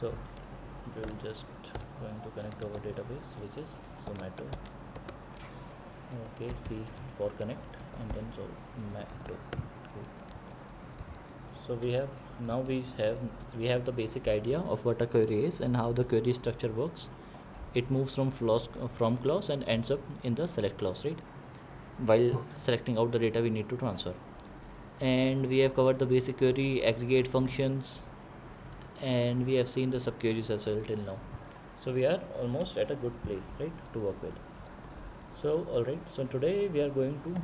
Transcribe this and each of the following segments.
So we'll just going to connect our database, which is Zomato. Okay, C for connect, and then Zomato. Cool. So we have the basic idea of what a query is and how the query structure works. It moves from clause and ends up in the select clause, right? While selecting out the data we need to transfer. And we have covered the basic query, aggregate functions, and we have seen the subqueries as well till now. So we are almost at a good place, right, to work with. So alright, so today we are going to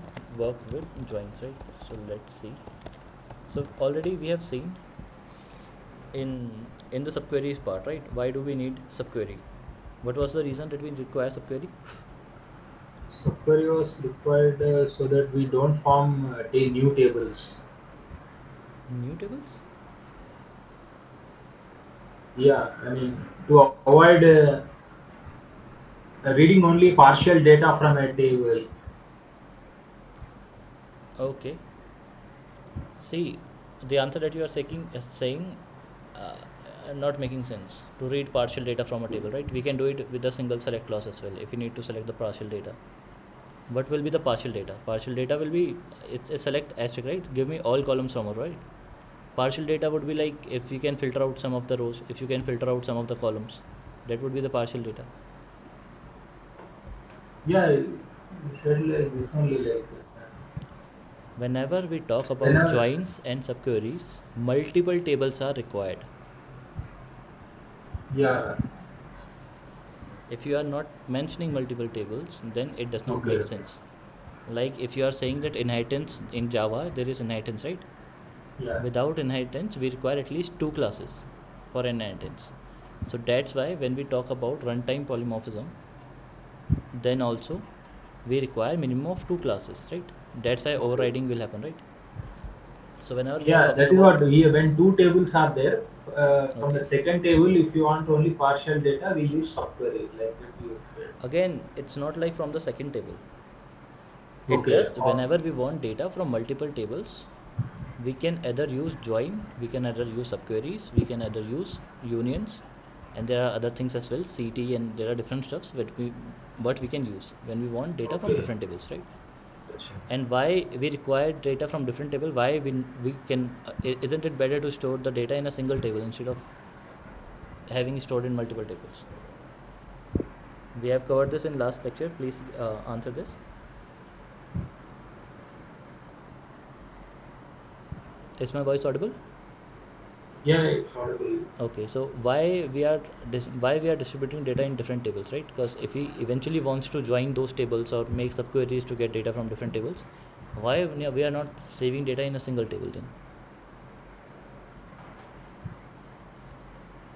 work with joins, right? So let's see. So already we have seen in the subqueries part, right? Why do we need subquery? What was the reason that we require subquery? Subquery was required so that we don't form new tables. New tables? Yeah, I mean to avoid reading only partial data from a table. Okay. See, the answer that you are saying uh, not making sense to read partial data from a table, right? We can do it with a single select clause as well if you need to select the partial data. What will be the partial data? Partial data will be it's a select asterisk, right? Give me all columns from a, right? Partial data would be like if you can filter out some of the rows, if you can filter out some of the columns, that would be the partial data. Yeah, you said like this only like Whenever we talk about whenever. joins and subqueries, multiple tables are required. Yeah. If you are not mentioning multiple tables, then it does not Okay. make Okay. sense. Like if you are saying that inheritance in Java, there is inheritance, right? Yeah. Without inheritance, we require at least two classes for inheritance. So that's why when we talk about runtime polymorphism, then also we require minimum of two classes, right? That's why Okay. overriding will happen, right? So whenever we are Yeah, talking that is about, what we when two tables are there. From the okay, second table, if you want only partial data, we use subquery like that you said. again, it's not like from the second table. It Okay. just whenever we want data from multiple tables, we can either use join, we can either use subqueries, we can either use unions, and there are other things as well, CT, and there are different stuffs that what we can use when we want data from Okay. different tables, right? Gotcha. And why we require data from different table? Why we can isn't it better to store the data in a single table instead of having it stored in multiple tables? We have covered this in last lecture. Please answer this. Is my voice audible? Yeah, it's audible. Okay, so why we are distributing data in different tables, right? Because if he eventually wants to join those tables or make subqueries to get data from different tables, why we are not saving data in a single table then?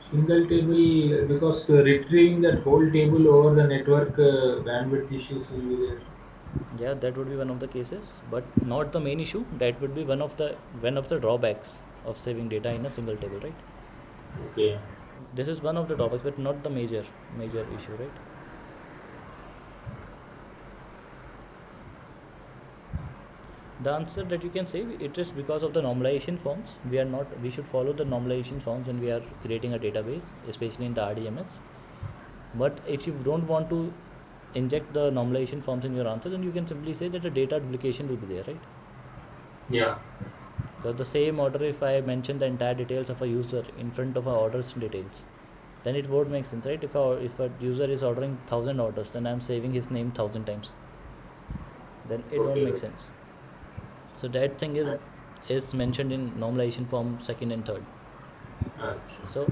Single table because retrieving that whole table over the network bandwidth issues will be there. Yeah, that would be one of the cases, but not the main issue. That would be one of the drawbacks of saving data in a single table, right? Okay. This is one of the drawbacks, but not the major issue, right? The answer that you can say it is because of the normalization forms. We should follow the normalization forms when we are creating a database, especially in the RDMS. But if you don't want to inject the normalization forms in your answer, then you can simply say that the data duplication will be there, right? Yeah. Because the same order, if I mention the entire details of a user in front of our orders details, then it won't make sense, right? If a user is ordering 1,000 orders, then I'm saving his name 1,000 times. Then it won't Okay. make sense. So that thing is mentioned in normalization form second and third. Acha. So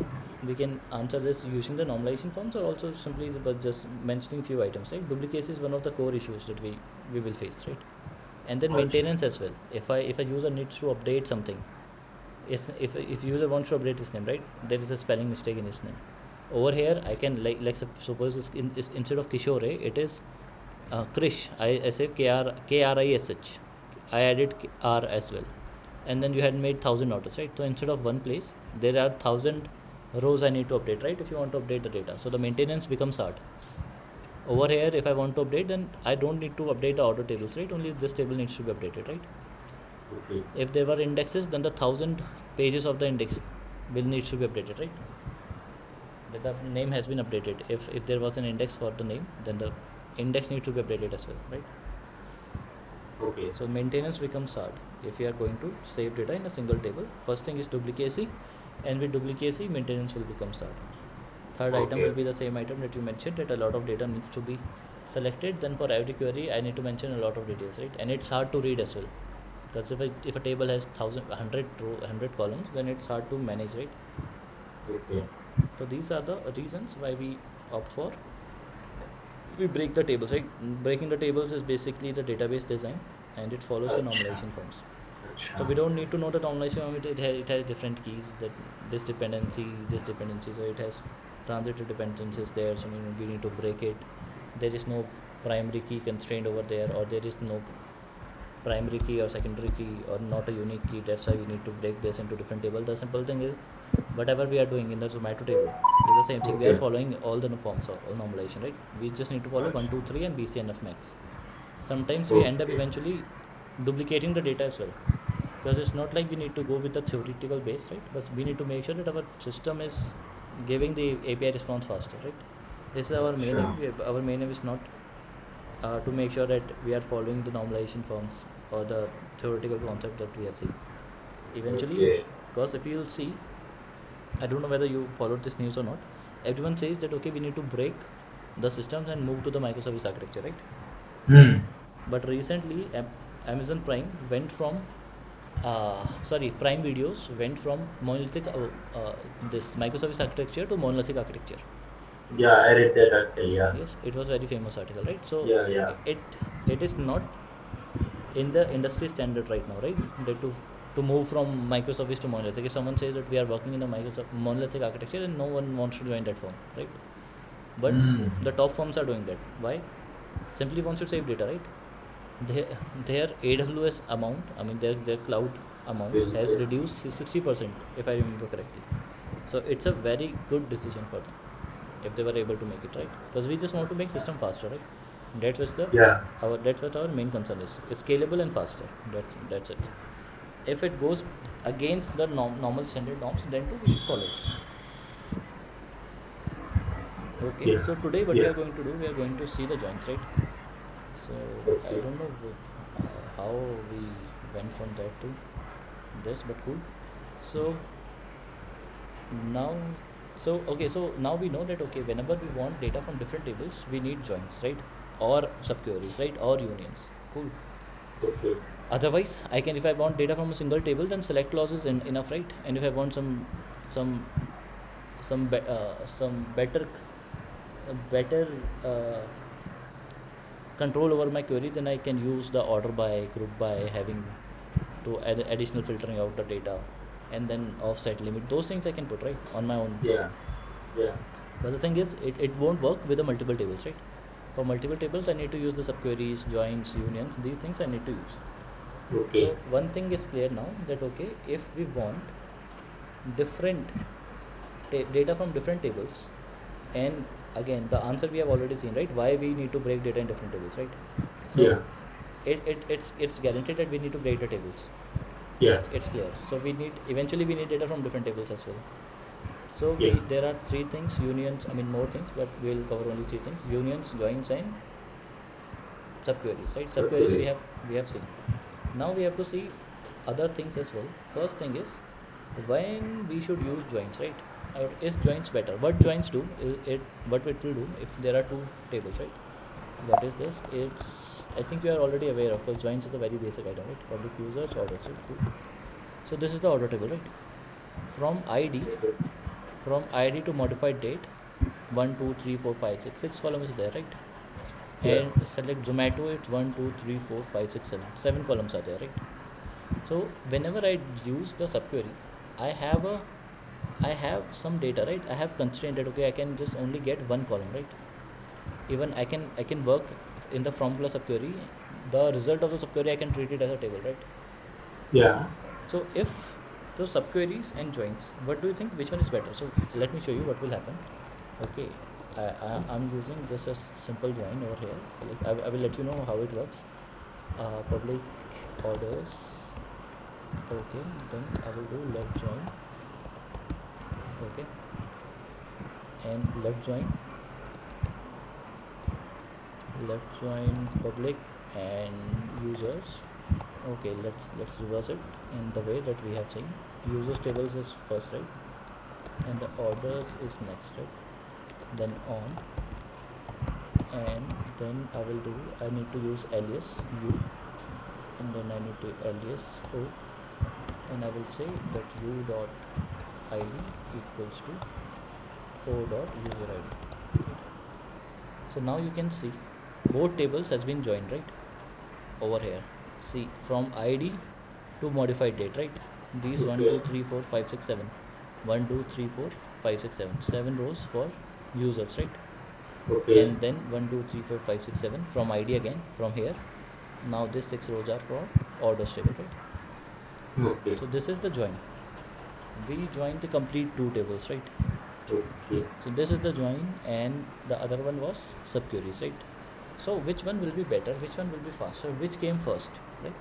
we can answer this using the normalization forms or also simply but just mentioning few items, right? Duplicacy is one of the core issues that we will face, right? And then Acha. maintenance as well. If a user needs to update something, if user wants to update his name, right? There is a spelling mistake in his name. Over here, I can suppose instead of Kishore, it is Krish. I say Krish. I added R as well, and then you had made 1,000 orders, right? So instead of one place, there are 1,000 rows I need to update, right? If you want to update the data, so the maintenance becomes hard. Over here, if I want to update, then I don't need to update the order tables, right? Only this table needs to be updated, right? Okay. If there were indexes, then the 1,000 pages of the index will need to be updated, right? that the name has been updated. If there was an index for the name, then the index needs to be updated as well, right? Okay. So maintenance becomes hard if you are going to save data in a single table. First thing is duplicacy, and with duplicacy, maintenance will become hard. Third item Okay. will be the same item that you mentioned, that a lot of data needs to be selected. Then for every query, I need to mention a lot of details, right? And it's hard to read as well, because if a table has 100 columns, then it's hard to manage, right? Okay. So these are the reasons why we opt for, we break the tables, right? Breaking the tables is basically the database design, and it follows the normalization forms. So we don't need to know the normalization form. It has different keys, that this dependency, so it has transitive dependencies there, so we need to break it. There is no primary key constraint over there, or there is no primary key or secondary key, or not a unique key. That's why we need to break this into different table. The simple thing is, whatever we are doing in the Zomato table is the same thing. We are following all the forms of all normalization, right? We just need to follow 1, 2, 3 and BCNF max. Sometimes we end up eventually duplicating the data as well, because it's not like we need to go with the theoretical base, right? But we need to make sure that our system is giving the API response faster, right? This is our main aim. Our main aim is not to make sure that we are following the normalization forms or the theoretical concept that we have seen. Eventually, because if you'll see, I don't know whether you followed this news or not, everyone says that okay, we need to break the systems and move to the microservice architecture, right? But recently Amazon Prime went from Prime Videos went from monolithic this microservice architecture to monolithic architecture. Yeah, I read that article. Yeah. Yes, it was very famous article, right? So Yeah. it is not in the industry standard right now, right? That to move from microservice to monolithic. If someone says that we are working in a monolithic architecture, then no one wants to join that firm, right? But the top firms are doing that. Why? Simply wants to save data, right? Their AWS amount, I mean their cloud amount has reduced 60%, if I remember correctly. So it's a very good decision for them if they were able to make it, right? Because we just want to make system faster, right? That's what our main concern is. It's scalable and faster. That's it. If it goes against the normal standard norms, then too we should follow it. Okay. So today what we are going to do, we are going to see the joins, right? So I don't know how we went from that to this, but cool. So now now we know that okay, whenever we want data from different tables, we need joins, right? Or subqueries, right? Or unions. Cool. Okay. Otherwise, if I want data from a single table, then select clause is enough, right? And if I want some better control over my query, then I can use the order by, group by, having to add additional filtering out the data, and then offset limit. Those things I can put, right, on my own. Yeah. But the thing is, it won't work with the multiple tables, right? For multiple tables, I need to use the subqueries, joins, unions. These things I need to use. Okay. So one thing is clear now, that okay, if we want different data from different tables, and again the answer we have already seen, right? Why we need to break data in different tables, right? So it's guaranteed that we need to break the tables. Yeah. It's clear. So eventually we need data from different tables as well. So there are three things: unions, more things, but we will cover only three things: unions, joins, and subqueries, right? Subqueries we have seen. Now we have to see other things as well. First thing is when we should use joins, right? Is joins better? What joins do? What it will do if there are two tables, right? What is this? I think you are already aware of, because joins is a very basic item, right? Public users, order. So this is the order table, right? From ID to modified date, 1, 2, 3, 4, 5, 6. 6 columns is there, right? And select Zomato, it's 1, 2, 3, 4, 5, 6, 7. 7 columns are there, right? So whenever I use the subquery, I have some data, right? I have constrained that okay, I can just only get one column, right? Even I can work in the from class subquery. The result of the subquery I can treat it as a table, right? Yeah. So if those subqueries and joins, what do you think? Which one is better? So let me show you what will happen. Okay, I'm using just a simple join over here. So I will let you know how it works. Public orders. Okay, then I will do left join. Okay, and left join public and users. Okay, let's reverse it in the way that we have seen. Users tables is first, right, and the orders is next, right, then on, and then I need to use alias u, and then I need to alias o, and I will say that u dot id equals to o dot user id. So now you can see both tables has been joined, right, over here. See, from id to modified date, right, these 1 2 3 4 5 6 7 1 2 3 4 5 6 7 7 rows for users, right, Okay. and then 1 2 3 4 5 6 7 from id again from here. Now these 6 rows are for orders table, right. Okay. So this is the join. We joined the complete two tables, right. Okay. So this is the join, and the other one was subqueries, right. So which one will be better, which one will be faster, which came first, right?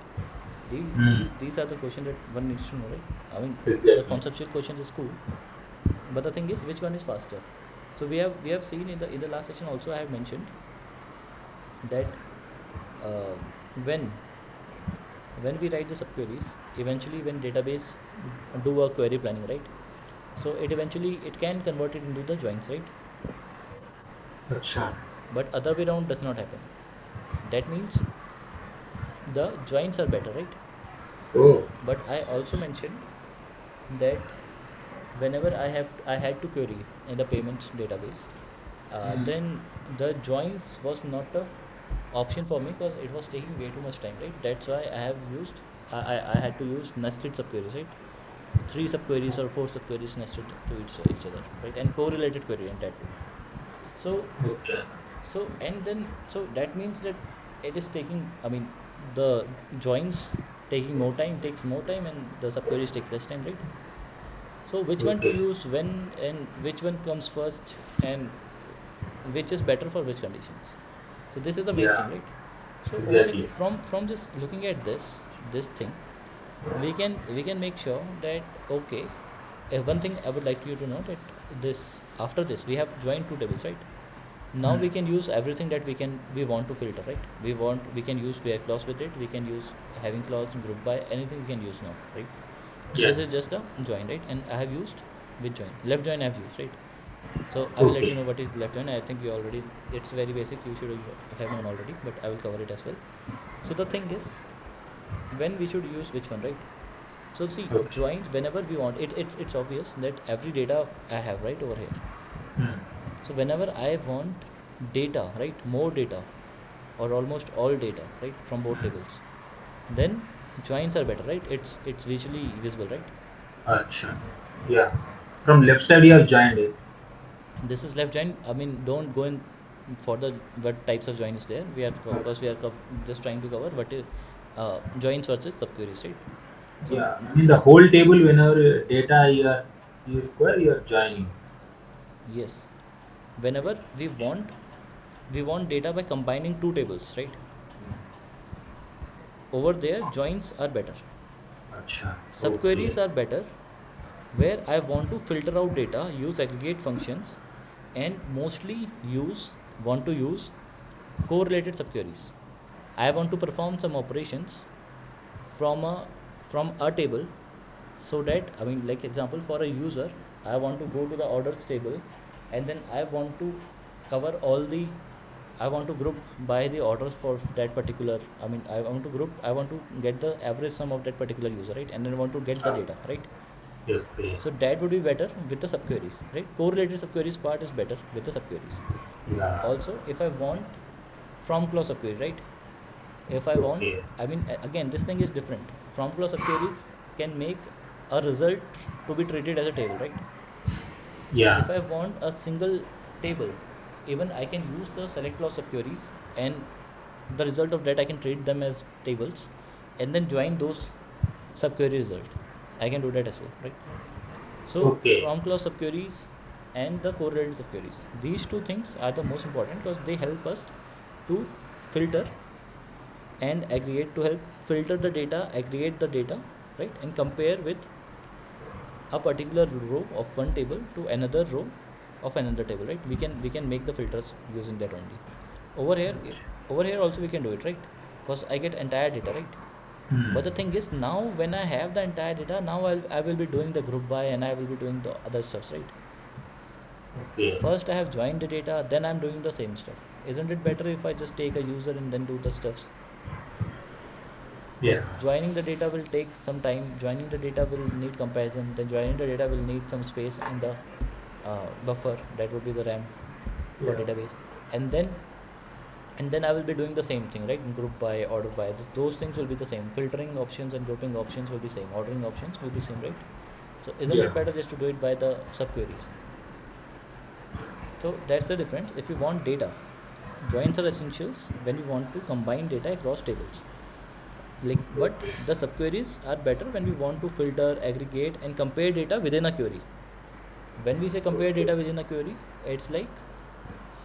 These are the questions that one needs to know, right? I mean, Exactly. the conceptual questions is cool, but the thing is, which one is faster? So we have seen in the last section also. I have mentioned that uh, when we write the subqueries, eventually when database do a query planning, right? So it can convert it into the joins, right? Acha. But other way around does not happen. That means the joins are better, right? Oh. But I also mentioned that whenever I had to query in the payments database, then the joins was not a option for me because it was taking way too much time, right? That's why I had to use nested subqueries, right? 3 subqueries or 4 subqueries nested to each other, right? And correlated query and that too. So Okay. so that means that it is taking, I mean, the joins takes more time, and the subqueries takes less time, right? So which one to Okay. use when, and which one comes first, and which is better for which conditions? So this is the main Yeah. thing, right? So Exactly. from just looking at this thing, we can make sure that, okay, one thing I would like you to know, that this after this we have joined two tables, right? Now we can use everything that we want to filter, right? We can use where clause with it, we can use having clause, group by, anything we can use now, right? So Yeah. this is just a join, right? And I have used with join, left join I have used, right? So I will let you Okay. know what is left join. I think you already, it's very basic, you should have known already, but I will cover it as well. So the thing is, when we should use which one, right? So see, Okay. joins whenever we want it, it's obvious that every data I have right over here. So whenever I want data, right, more data or almost all data, right, from both tables, then joins are better, right? It's visually visible, right? Acha. Yeah. From left side you have joined it. This is left join. I mean, don't go in for the what types of join is there. We are because we are just trying to cover what is joins versus subqueries, right? So Yeah. I mean the whole table whenever data you require you are joining. yes, whenever we want data by combining two tables, right? Over there, joins are better. Acha. Okay. Subqueries are better where I want to filter out data, use aggregate functions, and mostly want to use correlated subqueries. I want to perform some operations from a table, so that, I mean, like example, for a user, I want to go to the orders table, and then I want to cover all the, I want to group by the orders for that particular, I mean, I want to get the average sum of that particular user, right? And then I want to get the data, right? Okay. So that would be better with the subqueries, right? Correlated subqueries part is better with the subqueries. Yeah. Also, if I want from clause subquery, right? If I want, Okay. I mean, again, this thing is different. From clause subqueries can make a result to be treated as a table, right? So Yeah. if I want a single table, even I can use the select clause subqueries, and the result of that I can treat them as tables, and then join those subquery result. I can do that as well, right? So Okay. from clause subqueries and the correlated subqueries, these two things are the most important because they help us to filter and aggregate, to help filter the data, aggregate the data, right, and compare with a particular row of one table to another row of another table, right? We can make the filters using that only. Over here, over here also we can do it, right? Because I get entire data, right? But the thing is, now when I have the entire data, now I will be doing the group by, and I will be doing the other stuffs, right? Okay. First I have joined the data, then I'm doing the same stuff. Isn't it better if I just take a user and then do the stuffs? Yeah. Joining the data will take some time. Joining the data will need comparison. Then joining the data will need some space in the buffer. That would be the RAM for Yeah. database. And then I will be doing the same thing, right? Group by, order by. Those things will be the same. Filtering options and grouping options will be same. Ordering options will be same, right? So isn't Yeah. it better just to do it by the subqueries? So that's the difference. If you want data, joins are essentials when you want to combine data across tables. But the subqueries are better when we want to filter, aggregate, and compare data within a query. When we say compare data within a query, it's like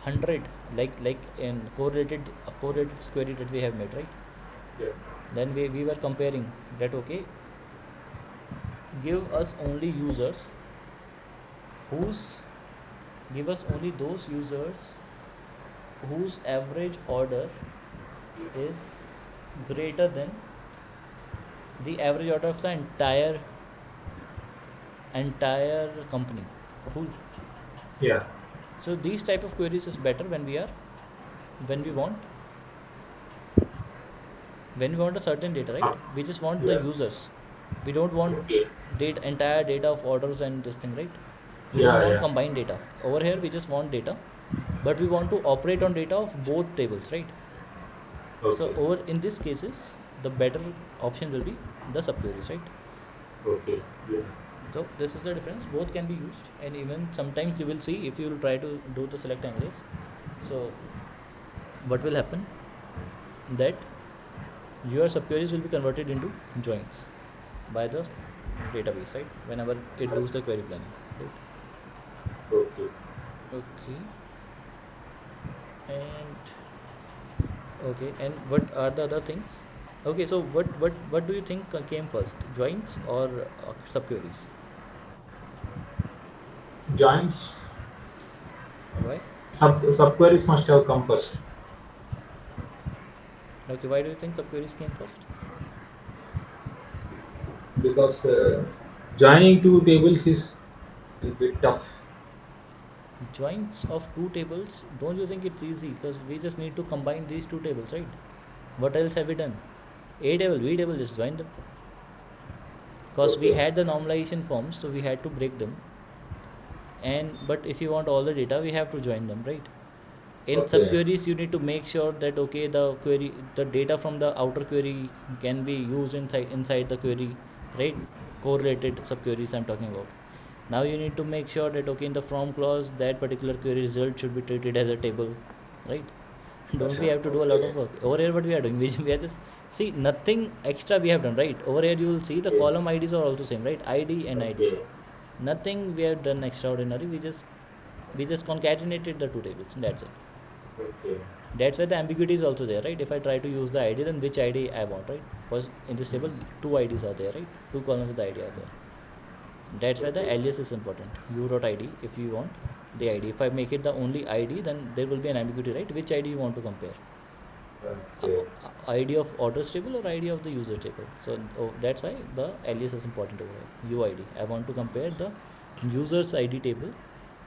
100, like in correlated query that we have made, right? Yeah. Then we were comparing that, okay, give us only users give us only those users whose average order is greater than the average order of the entire company. Cool. Yeah. So these type of queries is better when we want a certain data, right? We just want the Yeah. users. We don't want Okay. entire data of orders and this thing, right? We Yeah. don't want Yeah. combined data. Over here we just want data, but we want to operate on data of both tables, right? Okay. So over in these cases, the better option will be the subqueries, right? Okay. Yeah. So this is the difference. Both can be used, and even sometimes you will see if you will try to do the select analysis. So what will happen, that your subqueries will be converted into joins by the database, right? Whenever it does the query planning, right? Okay. Okay. And okay, and what are the other things? Okay, so what do you think came first, joins or subqueries? Joins. Why? Subqueries must have come first Okay, why do you think subqueries came first? because joining two tables is a bit tough. Joins of two tables, don't you think it's easy? Because we just need to combine these two tables, right? What else have we done? A table, B table, just join them. Because we Okay. had the normalization forms, so we had to break them. And but if you want all the data, we have to join them, right? In Okay. subqueries, you need to make sure that okay, the data from the outer query can be used inside the query, right? Correlated subqueries I'm talking about. Now you need to make sure that okay, in the from clause, that particular query result should be treated as a table, right? Don't we have to do a lot Okay. of work? Over here what we are doing, we are just, see, nothing extra we have done, right? Over here you will see the Okay. column IDs are also same, right? ID and ID. Okay. Nothing we have done extraordinary. We just concatenated the two tables, and that's it. Okay. That's why the ambiguity is also there, right? If I try to use the ID, then which ID I want, right? Because in this table two IDs are there, right? Two columns with the ID are there. That's why the Okay. alias is important. u.id if you want the ID. If I make it the only ID, then there will be an ambiguity, right? Which ID you want to compare? Okay. ID of orders table or ID of the user table? So that's why the alias is important over here. UID. I want to compare the user's ID table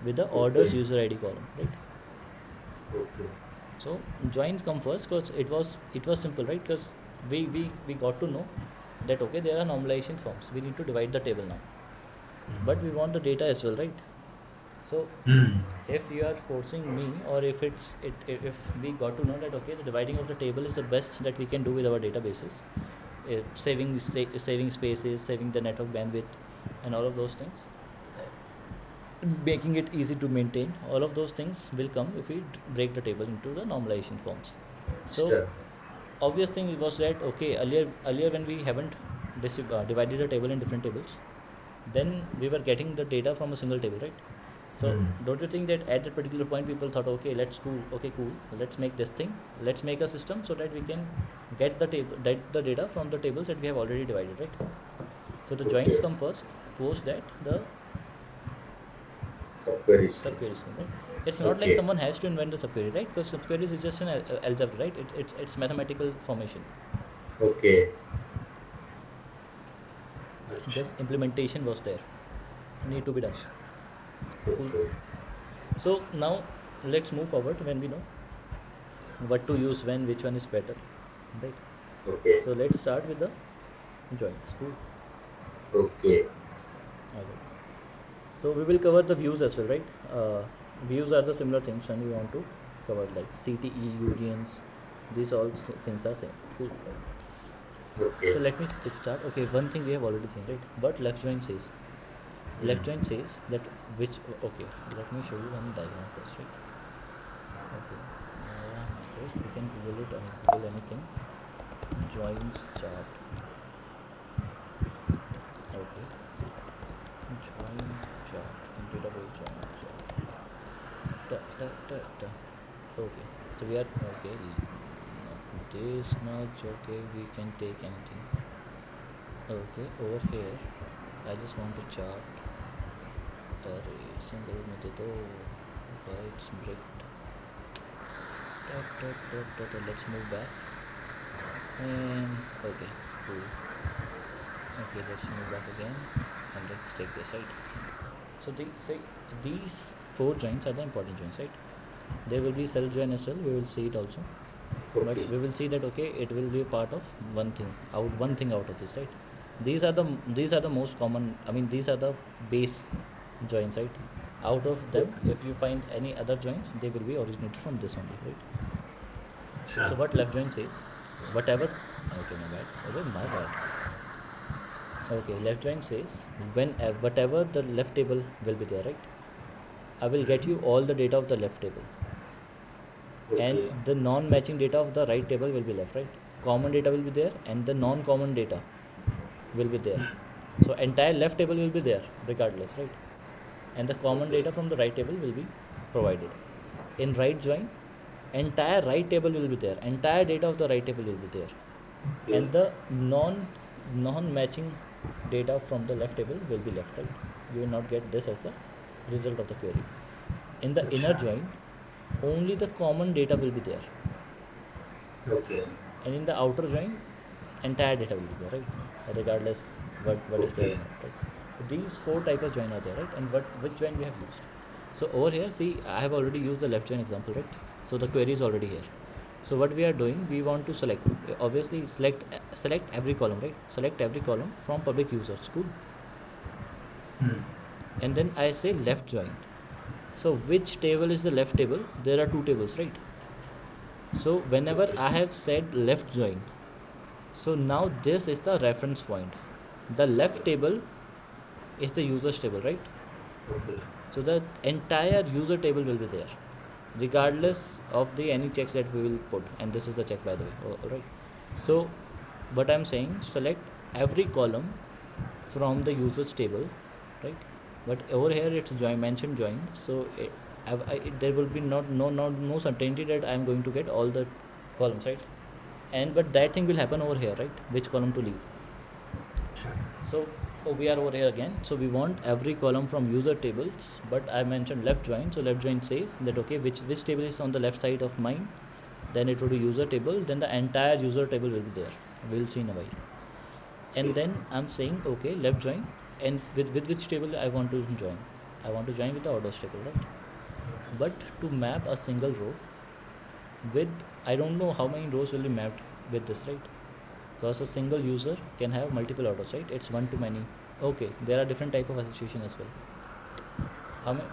with the orders Okay. user ID column, right? Okay. So joins come first because it was simple, right? Because we got to know that okay, there are normalization forms. We need to divide the table now, but we want the data as well, right? So Hmm. if you are forcing me, or if we got to know that okay, the dividing of the table is the best that we can do with our databases, saving spaces, saving the network bandwidth, and all of those things, making it easy to maintain, all of those things will come if we break the table into the normalization forms. So Sure. obvious thing was that okay, earlier when we haven't divided the table in different tables, then we were getting the data from a single table, right? So Hmm. don't you think that at that particular point people thought okay, cool, let's make this thing, let's make a system so that we can get the data from the tables that we have already divided, right? So the joins Okay. come first, post that the Subquery scheme. Subquery scheme, right? It's not like Okay. someone has to invent the subquery, right? Because subqueries is just an algebra, right? It's mathematical formation. Okay. Acha. Just implementation was there, need to be done. Cool. Okay. So now let's move forward when we know what to use when, which one is better, right? Okay. So let's start with the joins. Cool. Okay. Alright. So we will cover the views as well, right? Views are the similar things when we want to cover like CTE, unions. These all things are same. Cool. Okay. So let me start. Okay, one thing we have already seen, right? But left join says. Left join says that which. Okay, let me show you one diagram first, right? Okay. First we can Google it or Google anything. Joins chart. Okay. Join chart. Database join chart. Da. Okay. So we are okay. Not this much. Okay, we can take anything. Okay, over here I just want to chart. Array single में दे दो. Why it's bricked. Let's move back. And okay, cool. Okay, let's move back again and let's take this, right? So these 4 joins are the important joins, right? There will be cell join as well. We will see it also. But Okay. we will see that okay, it will be part of one thing out of this, right? These are the most common. I mean, these are the base joins, right? Out of them, if you find any other joins, they will be originated from this only, right? Acha. So what left join says, whatever. Okay, my bad. Okay, my bad. Okay, left join says when whatever the left table will be there, right? I will get you all the data of the left table, and Okay. the non-matching data of the right table will be left, right? Common data will be there, and the non-common data will be there. So entire left table will be there regardless, right? And the common Okay. data from the right table will be provided. In right join, entire right table will be there. Entire data of the right table will be there, Okay. and the non-matching data from the left table will be left, right? You will not get this as the result of the query. In the inner Acha. join, only the common data will be there, Okay. and in the outer join, entire data will be there, right? Regardless what is there or Okay. not, right? So these 4 type of join are there, right? And which join we have used. So over here, see, I have already used the left join example, right? So the query is already here. So what we are doing, we want to select, obviously select every column, right? Select every column from public users. Cool. Hmm. And then I say left join. So which table is the left table? There are 2 tables, right? So whenever Okay. I have said left join, so now this is the reference point. The left table is the users table, right? Okay. So the entire user table will be there, regardless of the any checks that we will put. And this is the check, by the way. All right. So what I'm saying, select every column from the users table, right? But over here it's join, mentioned join. So there will be no certainty that I'm going to get all the columns, right? And but that thing will happen over here, right? Which column to leave. Acha. So we are over here again. So we want every column from user tables, but I mentioned left join. So left join says that okay, which table is on the left side of mine, then it will be user table, then the entire user table will be there. We'll see in a while. And Okay. then I'm saying okay, left join, and with which table I want to join. I want to join with the orders table, right? But to map a single row with, I don't know how many rows will be mapped with this, right? Because a single user can have multiple orders, right? It's one to many. Okay, there are different type of association as well.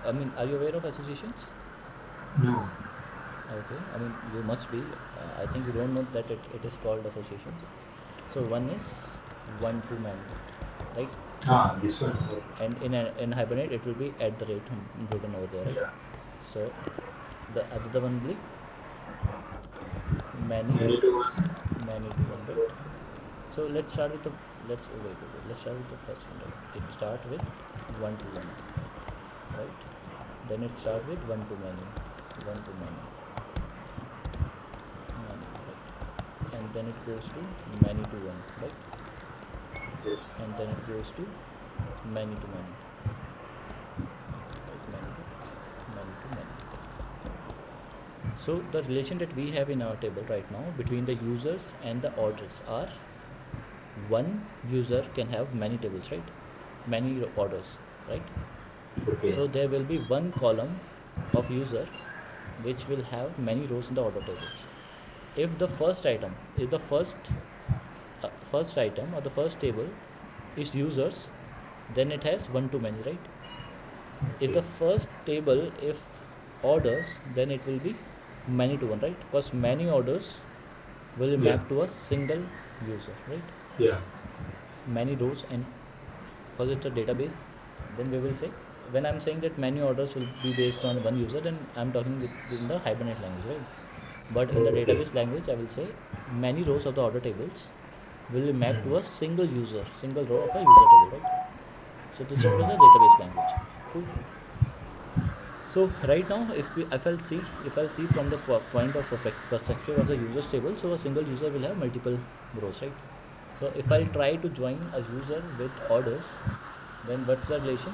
I mean, are you aware of associations? No. Okay, I mean, you must be. I think you don't know that it is called associations. So one is one to many, right? Ah, this one. And in Hibernate it will be at the rate written over there, right? Yeah. So the other one will be many Many to one. to one, right? So let's start with the let's start with the first one, right? It start with one to one, right? Then it start with one to many, many, right? And then it goes to many to one, right? Yes. And then it goes to many to many, right? Many to So the relation that we have in our table right now between the users and the orders are, one user can have many tables, right? Many orders, right? Okay. So there will be one column of user which will have many rows in the order tables. If the first item is the first item or the first table is users, then it has one to many, right? If the first table, if orders, then it will be many to one, right? Because many orders will Yeah. map to a single user, right? Yeah. Many rows, and because it's a database, then we will say, when I'm saying that many orders will be based on one user, then I'm talking in the Hibernate language, right? But in the Okay. database language, I will say many rows of the order tables will be mapped to a single user, single row of a user table, right? So this is the database language. Cool. So right now, if I'll see from the point of perspective of the users table, so a single user will have multiple rows, right? So if I'll try to join a user with orders, then what's the relation?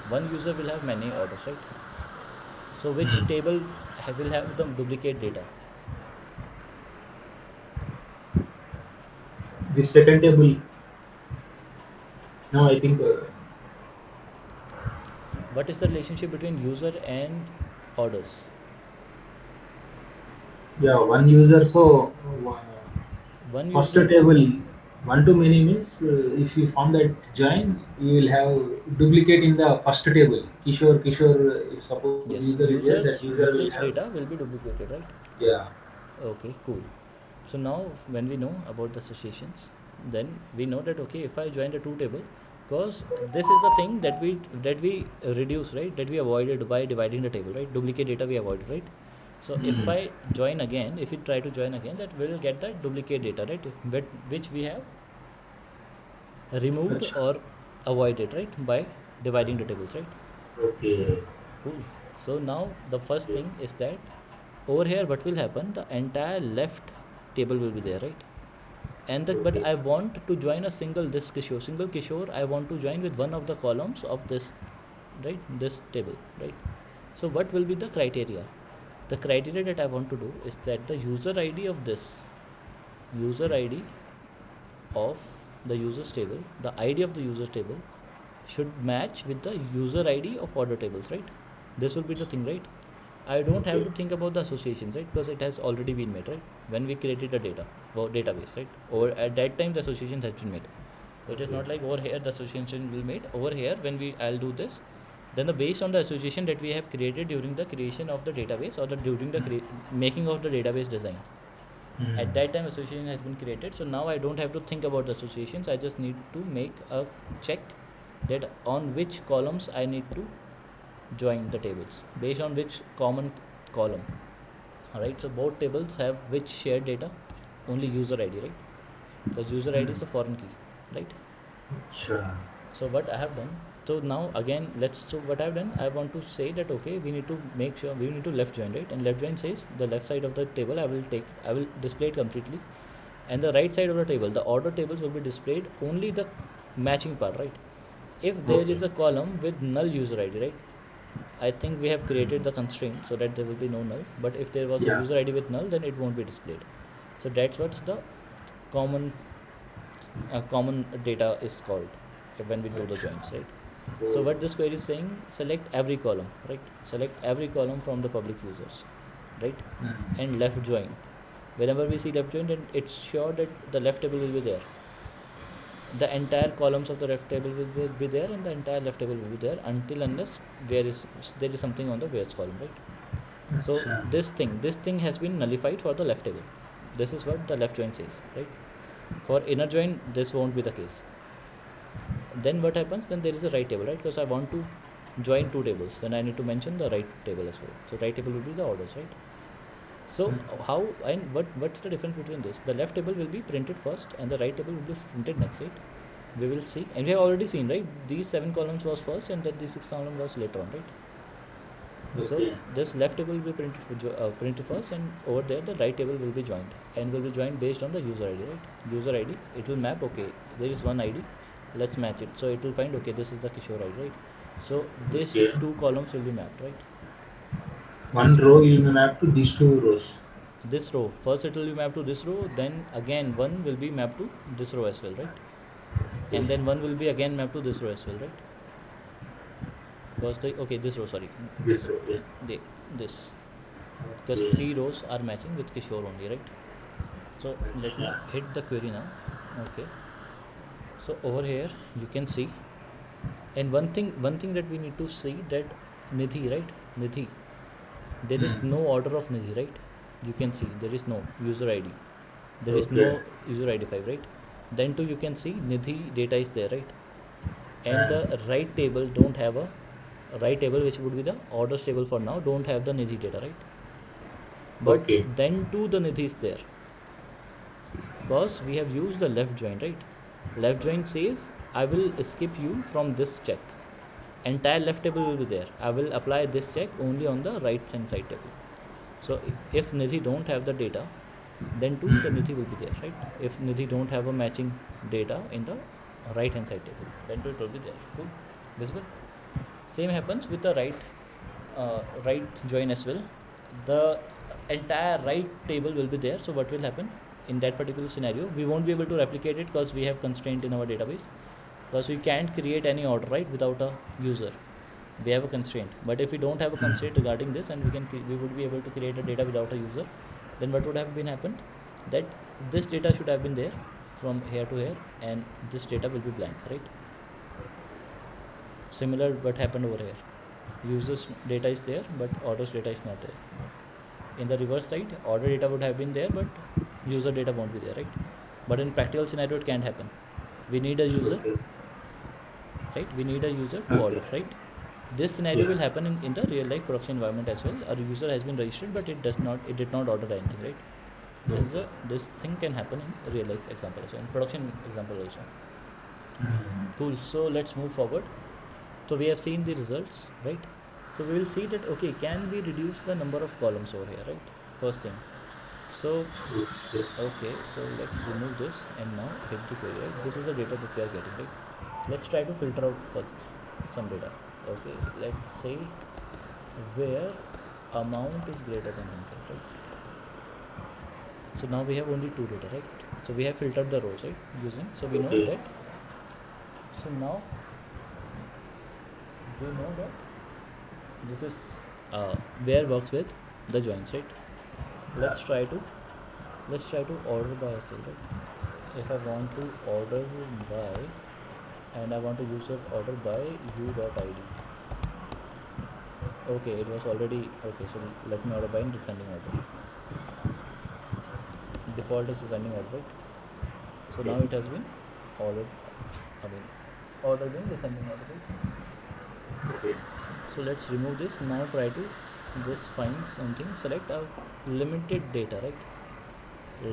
One user will have many orders, right? So which table will have the duplicate data? The second table. Now I think What is the relationship between user and orders? yeah, one user. So One first user. table one to many means if you found that join, you will have duplicate in the first table. Kishore. If suppose Yes, user is there, that user will users have. data will be duplicated, right? Yeah. Okay, cool. So now when we know about the associations, then we know that okay, if I join the two table, because this is the thing that we reduce, right? That we avoided by dividing the table, right? Duplicate data we avoided, right? So if I join again, if we try to join again, that will get that duplicate data, right? But which we have removed Acha. or avoided, right? By dividing the tables, right? Okay. Cool. So now the first thing is that over here what will happen, the entire left table will be there, right? And that, but Okay. I want to join a single Kishore I want to join with one of the columns of this, right? This table, right? So what will be the criteria? The criteria that I want to do is that the user ID of this user ID of the users table, the ID of the user table should match with the user ID of order tables, right? This will be the thing, right? I don't have Okay. to think about the associations, right? Because it has already been made, right? When we created a data or database, right? Or at that time the association has been made. So it is not like over here the association will be made. Over here when I'll do this, then the based on the association that we have created during the creation of the database or during the making of the database design. At that time association has been created, so now I don't have to think about the associations. I just need to make a check that on which columns I need to join the tables based on which common column. Alright, so both tables have which shared data, only user ID, right? Because user ID is a foreign key, right? Acha. So what I have done, so now again so what I've done, I want to say that okay, we need to make sure we need to left join, right? And left join says the left side of the table I will display it completely, and the right side of the table, the order tables will be displayed only the matching part, right? If there Okay. is a column with null user ID, right? I think we have created the constraint so that there will be no null, but if there was a Yeah. user ID with null, then it won't be displayed. So that's what's the common common data is called when we do the Acha. joins, right? So what this query is saying, select every column, right? Select every column from the public users, right? And left join. Whenever we see left join, then it's sure that the left table will be there. The entire columns of the left table will be there, and the entire left table will be there until unless there is something on the where's column, right? So Acha. this thing has been nullified for the left table. This is what the left join says, right? For inner join, this won't be the case. Then what happens? Then there is a right table, right? Because I want to join two tables, then I need to mention the right table as well. So right table will be the orders, right? So how and what's the difference between this? The left table will be printed first, and the right table will be printed next, right? We will see, and we have already seen, right? These 7 columns was first, and then the 6th column was later on, right? So Okay. this left table will be printed first, and over there the right table will be joined, and will be joined based on the user ID, right? User ID, it will map. Okay, there is one ID, let's match it. So it will find okay, this is the Kishore ID, right? So these Okay. two columns will be mapped, right? One row you will map to these two rows. this row. First it will be mapped to this row, then again one will be mapped to this row as well, right? Okay. And then one will be again mapped to this row as well, right? Because this row, sorry, This row, yeah. this, because Okay. 3 rows are matching with Kishore only, right? So let me Yeah. hit the query now. Okay, so over here you can see, and one thing that we need to see, that Nidhi, right? Nidhi, there is no order of Nidhi, right? You can see there is no user ID, there is no Okay. user ID 5, right? Then too you can see Nidhi data is there, right? And the right table don't have a right table, which would be the orders table for now, don't have the Nidhi data, right? But Okay. then too the Nidhi is there, because we have used the left join, right? Left join says I will skip you from this check. Entire left table will be there. I will apply this check only on the right hand side table. So if Nidhi don't have the data, then too the Nidhi will be there, right? If Nidhi don't have a matching data in the right hand side table, then too it will be there. Cool, visible. Same happens with the right join as well. The entire right table will be there. So what will happen in that particular scenario? We won't be able to replicate it because we have constraint in our database, because we can't create any order, right, without a user. We have a constraint. But if we don't have a constraint regarding this, and we would be able to create a data without a user, then what would have been happened, that this data should have been there from here to here, and this data will be blank, right? Similar what happened over here. Users data is there, but orders data is not there. In the reverse side, order data would have been there, but user data won't be there, right? But in practical scenario it can't happen. We need a user, Okay. right? We need a user to Okay. order, right? This scenario Yeah. will happen in the real life production environment as well. A user has been registered, but it did not order anything, right? This thing can happen in real life example also, in production example also. Cool. So let's move forward. So we have seen the results, right? So we will see that, okay, can we reduce the number of columns over here, right? First thing. So Okay. okay, so let's remove this and now hit the query, right? This is the data that we are getting, right? Let's try to filter out first some data. Okay, let's say where amount is greater than 100, right? So now we have only two data, right? So we have filtered the rows, right, using, so we know Okay. that. So now we know that this is where works with the joins, right? Let's try to order by as well, right? If I want to order by, and I want to use it order by u.id. Okay, it was already okay. So let me order by and descending order. Default is descending order, right? So now it has been ordered. Ordered in descending order, right? Okay. So let's remove this. Now try to just find something. Select a limited data, right?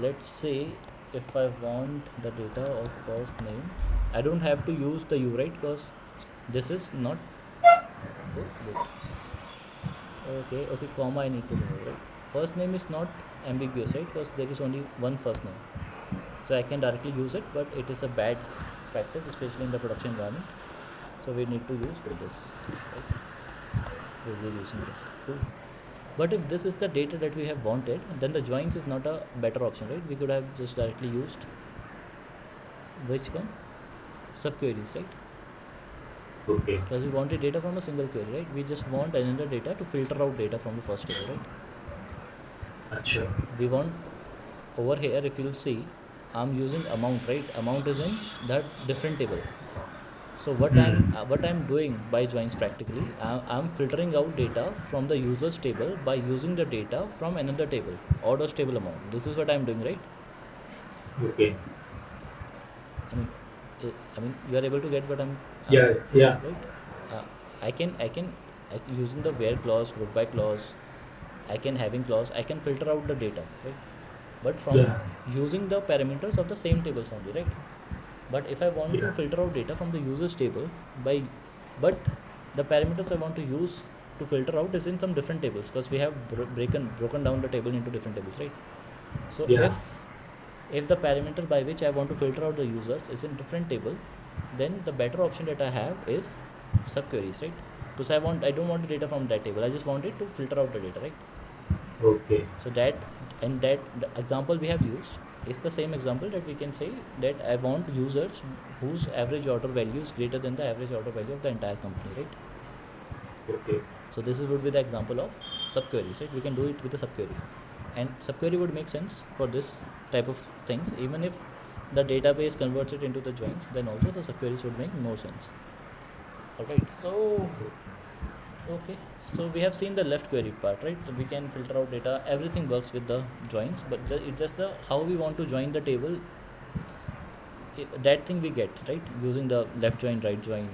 Let's say if I want the data of first name, I don't have to use the u, right? Because this is not. Oh, wait. Okay, comma I need to remove, right? First name is not ambiguous, right? Because there is only one first name, so I can directly use it, but it is a bad practice, especially in the production environment. So we need to use this, right? We'll be using this. Cool. But if this is the data that we have wanted, then the joins is not a better option, right? We could have just directly used which one? Subqueries, right? Okay. Because we wanted data from a single query, right? We just want another data to filter out data from the first table, right? Acha. We want over here, if you'll see, I'm using amount, right? Amount is in that different table. So what I'm doing by joins practically, I'm filtering out data from the users table by using the data from another table, orders table amount. This is what I'm doing, right? Okay. I mean, you are able to get what I'm Yeah. Yeah. right? I can using the where clause, group by clause, I can having clause, I can filter out the data, right? But from Yeah. using the parameters of the same tables only, right? But if I want to Yeah. filter out data from the users table but the parameters I want to use to filter out is in some different tables, because we have broken down the table into different tables, right? So Yeah. if the parameter by which I want to filter out the users is in different table, then the better option that I have is subqueries, right? because I don't want the data from that table. I just want it to filter out the data, right? Okay. So that the example we have used is the same example that we can say that I want users whose average order value is greater than the average order value of the entire company, right? Okay. So this would be the example of subqueries, right? We can do it with a subquery, and subquery would make sense for this type of things. Even if the database converts it into the joins, then also the subqueries would make more sense. Alright, so okay, so we have seen the left query part, right? We can filter out data, everything works with the joins, but it's just the how we want to join the table, that thing we get, right? Using the left join, right join,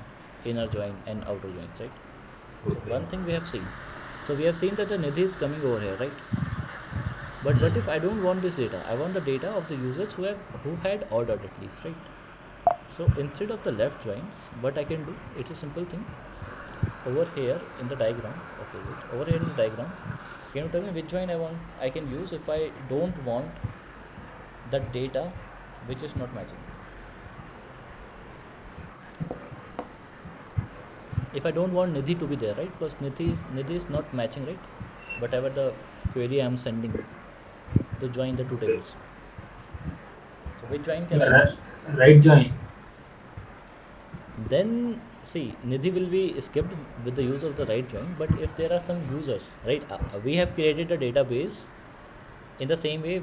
inner join and outer joins, right? So Okay. one thing we have seen, so we have seen that the Nidhi is coming over here, right? But what if I don't want this data? I want the data of the users who had ordered at least, right? So instead of the left joins, what I can do, it's a simple thing. Over here in the diagram, okay, wait, over here in the diagram, can you tell me which join I can use if I don't want the data which is not matching? If I don't want Nidhi to be there, right? Because Nidhi is not matching, right? Whatever the query I am sending to join the two Okay. tables. So which join can I Yeah, use? right join. Then see, Nidhi will be skipped with the use of the right join. But if there are some users, right? We have created a database in the same way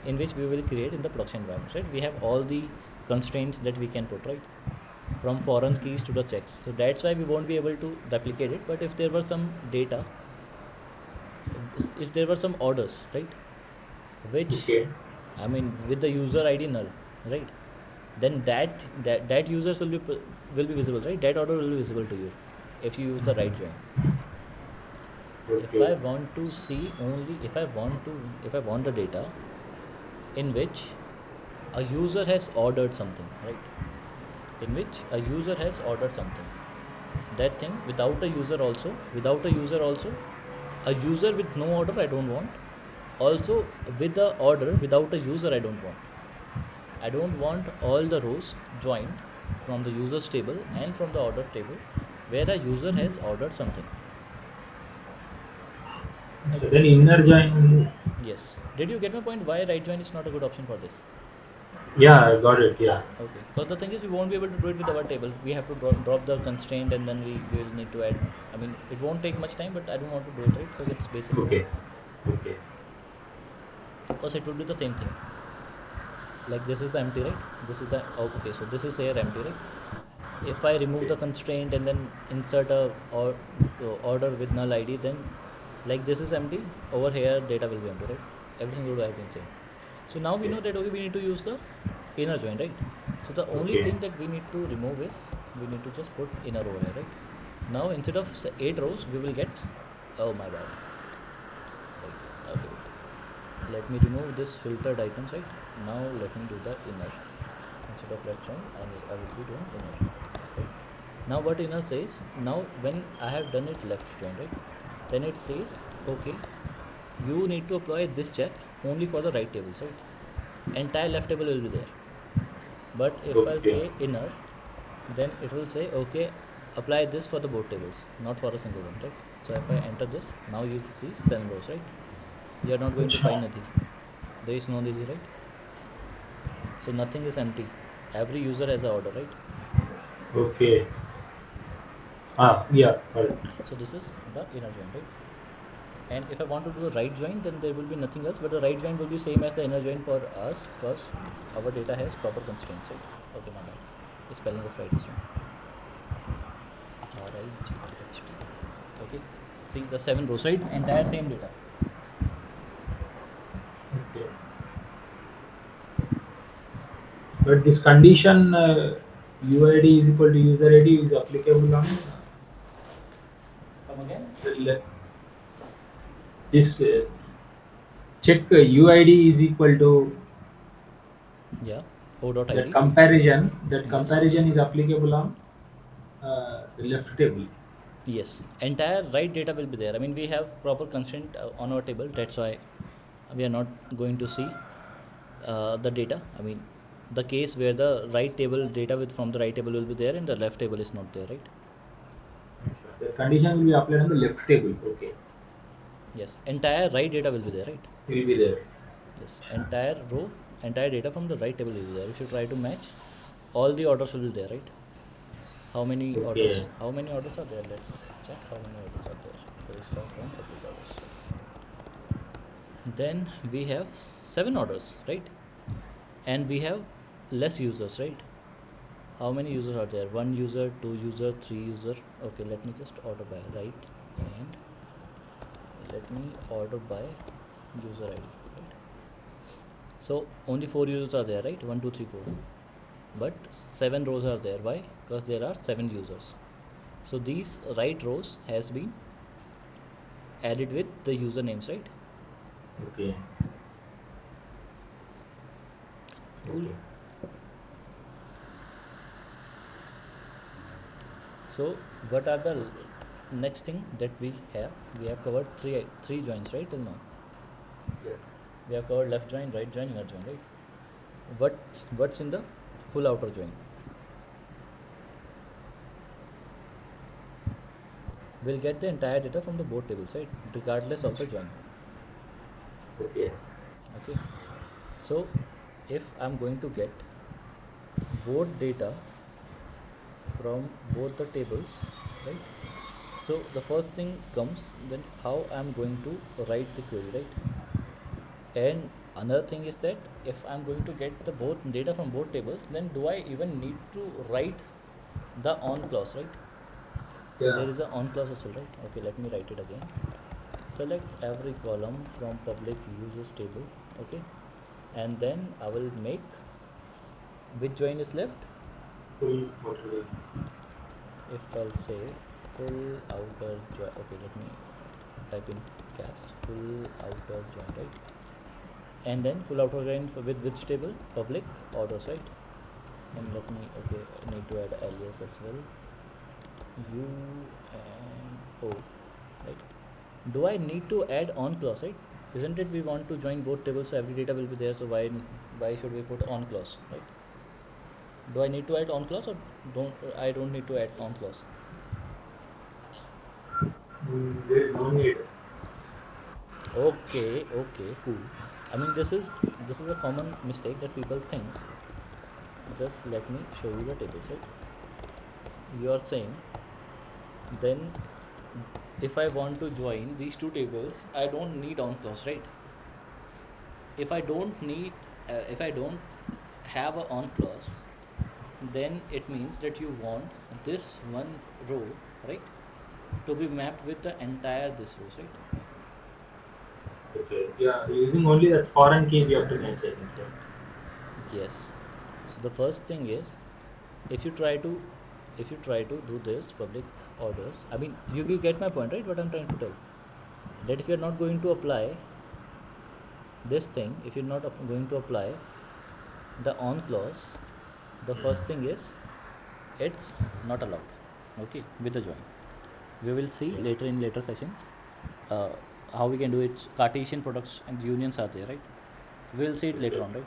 in which we will create in the production environment, right? We have all the constraints that we can put, right? From foreign keys to the checks. So that's why we won't be able to replicate it. But if there were some data, if there were some orders, right? Which, Okay. I mean, with the user ID null, right? Then that users will be visible, right? That order will be visible to you if you use the right join. If I Okay. want to see only, if I want the data in which a user has ordered something, right? In which a user has ordered something, that thing without a user also, a user with no order I don't want, also with the order without a user I don't want all the rows joined from the users table and from the order table where a user has ordered something. So then inner join. Yes. Did you get my point? Why right join is not a good option for this? Yeah, I got it. Yeah. Okay. Because the thing is, we won't be able to do it with our table. We have to drop the constraint and then we will need to add. I mean, it won't take much time, but I don't want to do it, right? Because it's basic. Okay. Okay. Because it will be the same thing. Like this is the empty, right? This is the, oh, okay, so this is here empty, right? If I remove the Okay. constraint and then insert a order with null ID, then like this is empty, over here data will be empty, right? Everything will have been same. So now we Okay. know that okay, we need to use the inner join, right? So the only Okay. thing that we need to remove is we need to just put inner over here, right? Now instead of 8 rows, we will get oh my bad. Right. Okay. Let me remove this filtered items, right? Now let me do the inner. Instead of left join, I will be doing inner. Right? Now what inner says, now when I have done it left join, right? Then it says, okay, you need to apply this check only for the right tables, right? Entire left table will be there. But if I'll Okay. say inner, then it will say, okay, apply this for the both tables, not for a single one, right? So if I enter this, now you see 7 rows, right? You are not going to Achha. find nothing. There is no Nidhi, right? So nothing is empty. Every user has an order, right? Okay. Ah, yeah. Got it. So this is the inner join, right? And if I want to do the right join, then there will be nothing else, but the right join will be same as the inner join for us because our data has proper constraints, right? Okay, my bad. The spelling of right is wrong. RIGHT. Okay. See the 7 rows, right? Entire same data. Okay. But this condition UID is equal to user ID is applicable on Come again? this check UID is equal to Yeah. O.id. that comparison. That Yes. comparison is applicable on the left table. Yes. Entire right data will be there. I mean, we have proper constraint on our table. That's why we are not going to see the data. I mean, the case where the right table data with from the right table will be there and the left table is not there, right? The condition will be applied on the left table. Okay, Yes, entire right data will be there, right? it will be there. Yes, entire row, entire data from the right table will be there. If you try to match, all the orders will be there, right? How many orders? Okay, How many orders are there? Let's check how many orders are there. There is from public orders. Then we have 7 orders, right? And we have less users, right? How many users are there? 1 user, 2 user, 3 user. Okay, let me just order by, right? And let me order by user ID, right? So only 4 users are there, right? 1 2 3 4, but 7 rows are there. Why? Because there are 7 users. So these right rows has been added with the usernames, right? okay, Cool. okay. So what are the next thing that we have? We have covered three joins, right, till now. Yeah. We have covered left join, right join, inner join, right? What's in the full outer join? We'll get the entire data from the both tables, right? Regardless of the join. Okay, Okay. So if I'm going to get both data from both the tables, right? So the first thing comes, then how I'm going to write the query, right? And another thing is that if I'm going to get the both data from both tables, then do I even need to write the on clause, right? yeah. There is a on clause as well, right? Okay, let me write it again. Select every column from public users table, okay, and then I will make which join is left. Full outer. If I'll say full outer join, okay, let me type in caps, full outer join, right? And then full outer join with which table? Public orders, right? And let me, okay, I need to add alias as well, u and o, right? Do I need to add on clause, right? Isn't it we want to join both tables, so every data will be there, so why should we put on clause, right? Do I need to add on clause, or I don't need to add on clause? There is no need. Okay, cool. I mean, this is a common mistake that people think. Just let me show you the tables, right? You are saying, then if I want to join these two tables, I don't need on clause, right? If I don't have a on clause, then it means that you want this one row, right, to be mapped with the entire this rows, right? Okay, yeah. Using only that foreign key we have to match, I think. Yeah. Yes. So the first thing is, if you try to do this public orders, I mean, you get my point, right? What I'm trying to tell, that if you're not going to apply this thing, if you're not going to apply the on clause, the first thing is it's not allowed, okay, with the join. We will see later in later sessions how we can do it. Cartesian products and unions are there, right? We will see it later on, right?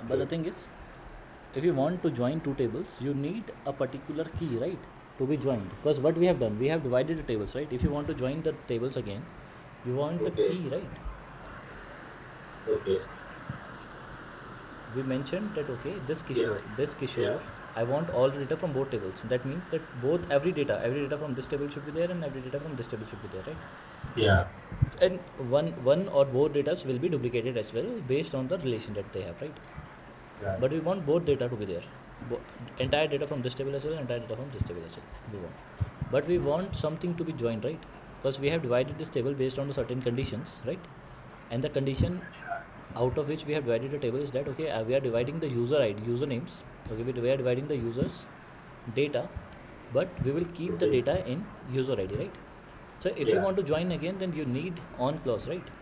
But the thing is, if you want to join two tables, you need a particular key, right, to be joined. Because what we have done, we have divided the tables, right? If you want to join the tables again, you want the Okay. key, right? Okay. We mentioned that, okay, this Kishore, Yeah. I want all the data from both tables. That means that every data from this table should be there, and every data from this table should be there, right? Yeah. And one or both data will be duplicated as well based on the relation that they have, right? Right. But we want both data to be there, entire data from this table as well, entire data from this table as well, we want. But we want something to be joined, right? Because we have divided this table based on the certain conditions, right? And the condition out of which we have divided the table is that, okay, we are dividing the user ID, usernames, okay, we are dividing the users data, but we will keep the Okay. data in user ID, right? So if you Yeah. want to join again, then you need on clause, right?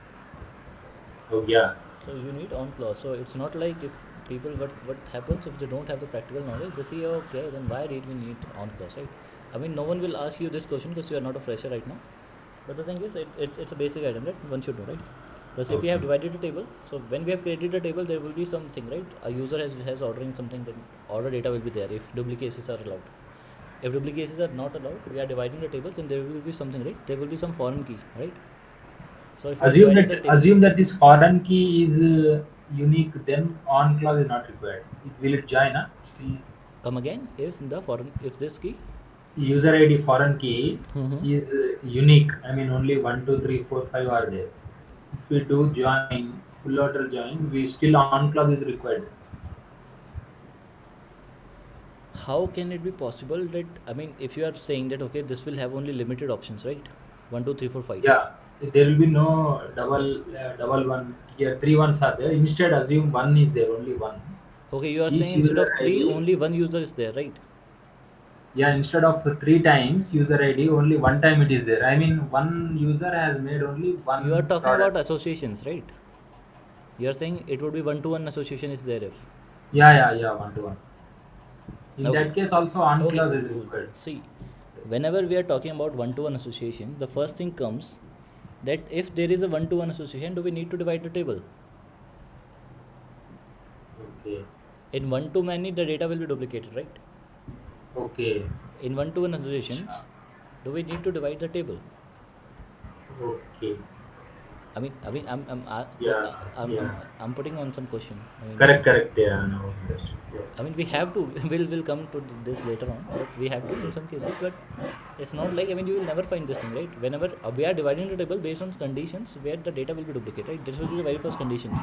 Oh yeah. So you need on clause. So it's not like if people, what happens if they don't have the practical knowledge, they say, okay, then why did we need on clause, right? I mean, no one will ask you this question because you are not a fresher right now. But the thing is, it's a basic item that one should know, right? Because if we have Okay. divided a table, so when we have created a table, there will be something, right? A user has ordering something, then order data will be there if duplicates are allowed. If duplications are not allowed, we are dividing the tables, and there will be something, right? There will be some foreign key, right? So if we are Assume dividing the that table, assume that this foreign key is unique, then on clause is not required. Will it join? Huh? Still, come again, if this key, user ID foreign key mm-hmm. is unique. I mean, only 1, 2, 3, 4, 5 are there. If we do join, full order join, we still on clause is required. How can it be possible that, I mean, if you are saying that, okay, this will have only limited options, right? 1, 2, 3, 4, 5. Yeah, there will be no double one. Here, three ones are there. Instead, assume one is there, only one. Okay, you are Each saying instead user of three, ID, only one user is there, right? yeah, instead of three times user ID, only one time it is there. I mean, one user has made only You are one talking about product. associations, right? You are saying it would be one-to-one association is there if. Yeah, 1 to 1. In Okay. that case, also on Okay, clause cool, is cool, cool. required. See, whenever we are talking about one-to-one association, the first thing comes that if there is a one-to-one association, do we need to divide the table? Okay, In one-to-many, the data will be duplicated, right? okay, In one-to-one associations, do we need to divide the table? okay. Yeah, yeah. I'm putting on some question. Correct. Yeah, no, understood. Yeah. We have to. We'll come to this later on, but we have to in some cases. But it's not like, I mean, you will never find this thing, right? Whenever we are dividing the table based on conditions where the data will be duplicated, right? This will be the very first condition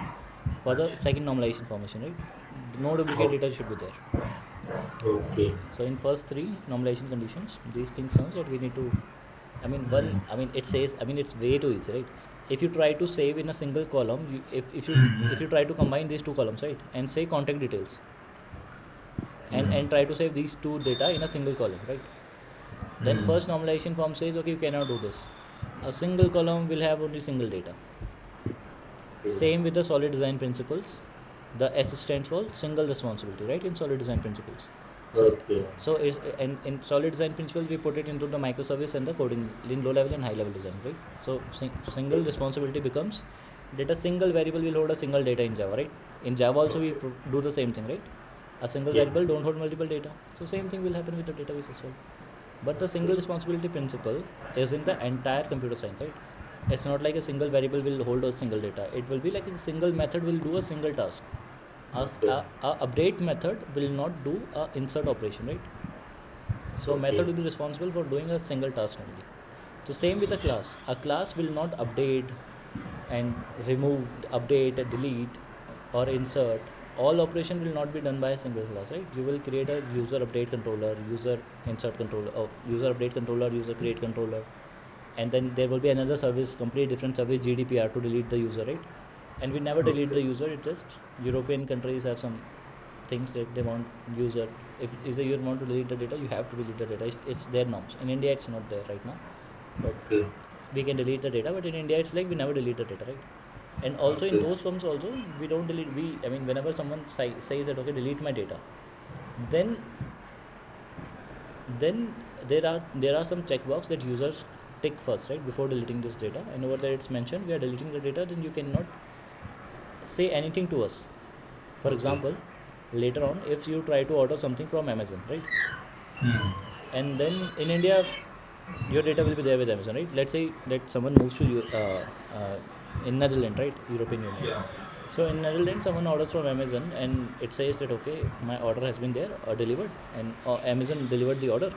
for the second normalization formation, right? No duplicate Oh, data should be there. okay. So in first three normalization conditions, these things sounds that we need to. I mean, one. Mm. I mean, it says. I mean, it's way too easy, right? If you try to save in a single column, if you Mm-hmm. try to combine these two columns, right, and say contact details, Mm. and try to save these two data in a single column, right? Then Mm. first normalization form says, okay, you cannot do this. A single column will have only single data. Same with the solid design principles. The S stands for single responsibility, right? In solid design principles. So, Okay. in solid design principles, we put it into the microservice and the coding in low level and high level design, right? So single responsibility becomes that a single variable will hold a single data in Java, right? In Java also we Okay. do the same thing, right? A single Yeah. variable don't hold multiple data. So same thing will happen with the database as well. But the single responsibility principle is in the entire computer science, right? It's not like a single variable will hold a single data. It will be like a single method will do a single task. Okay. A update method will not do a insert operation, right? So Okay. method will be responsible for doing a single task only. So same with a class. A class will not update and remove, update, delete, or insert. All operation will not be done by a single class, right? You will create a user update controller, user insert controller, user update controller, user create controller, and then there will be another service, complete different service, GDPR, to delete the user, right? And we never delete Okay. the user. It just European countries have some things that they want user. If the user want to delete the data, you have to delete the data. It's their norms. In India, it's not there right now, but Okay. we can delete the data. But in India, it's like we never delete the data, right? And also in Okay. those firms also, we don't delete. I mean, whenever someone says that, okay, delete my data, then then there are some checkbox that users tick first, right, before deleting this data. And over there it's mentioned we are deleting the data, then you cannot say anything to us. For Okay. example, later on, if you try to order something from Amazon, right, Hmm. and then in India your data will be there with Amazon, right? Let's say that someone moves to in Netherlands, right, European Union. Yeah. So in Netherlands, someone orders from Amazon, and it says that, okay, my order has been there or delivered, and Amazon delivered the order.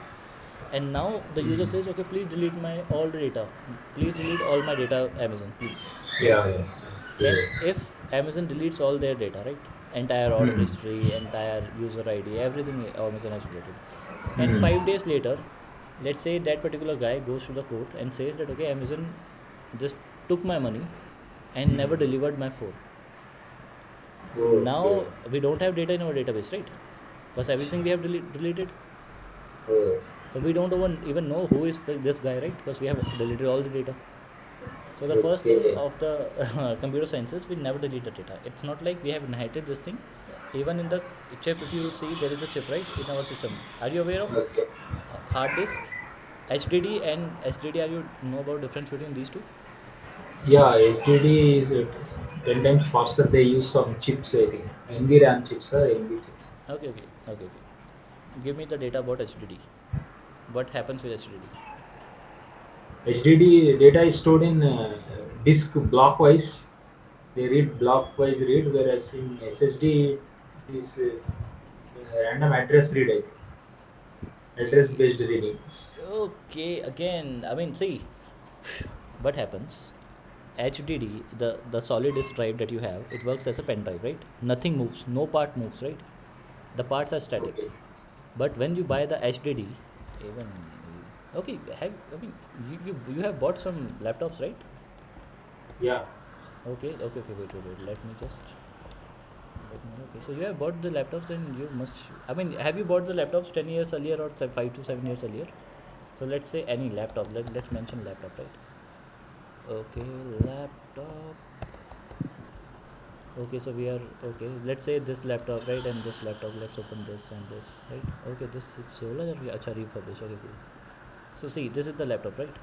And now the user Hmm. says, okay, please delete my all the data, please delete all my data, Amazon, please. Yeah. And Okay. if Amazon deletes all their data, right, entire order Hmm. history, entire user ID, everything Amazon has deleted, and Hmm. 5 days later, let's say that particular guy goes to the court and says that, okay, Amazon just took my money and never delivered my phone. Okay. Now we don't have data in our database, right? Because everything we have deleted. Oh. So we don't even know who is this guy, right? Because we have deleted all the data. So the first thing Okay. of the computer sciences, we never delete the data. It's not like we have inherited this thing. Even in the chip, if you see, there is a chip, right, in our system. Are you aware of Okay. hard disk, HDD and SDD? Are you know about difference between these two? Yeah, SDD is 10 times faster. They use some chips, I think. NVRAM chips or NV chips. Okay. Give me the data about HDD. What happens with HDD? HDD data is stored in disk blockwise. They read blockwise read, whereas in SSD it is random address read, I think. Address E- based readings. Okay, again, I mean, see, what happens? HDD, the solid disk drive that you have, it works as a pen drive, right? Nothing moves, no part moves, right? The parts are static. Okay. But when you buy the HDD, even okay, have I mean you have bought some laptops, right? Yeah. Okay. Wait. Let me just. Okay, so you have bought the laptops, and you must. I mean, have you bought the laptops 10 years earlier or 5 to 7 years earlier? So let's say any laptop. Let's mention laptop, right? Okay, laptop. Okay, so we are okay. Let's say this laptop, right, and this laptop. Let's open this and this, right? Okay, this is solar. Acha refurbished. Okay, cool. So see, this is the laptop, right?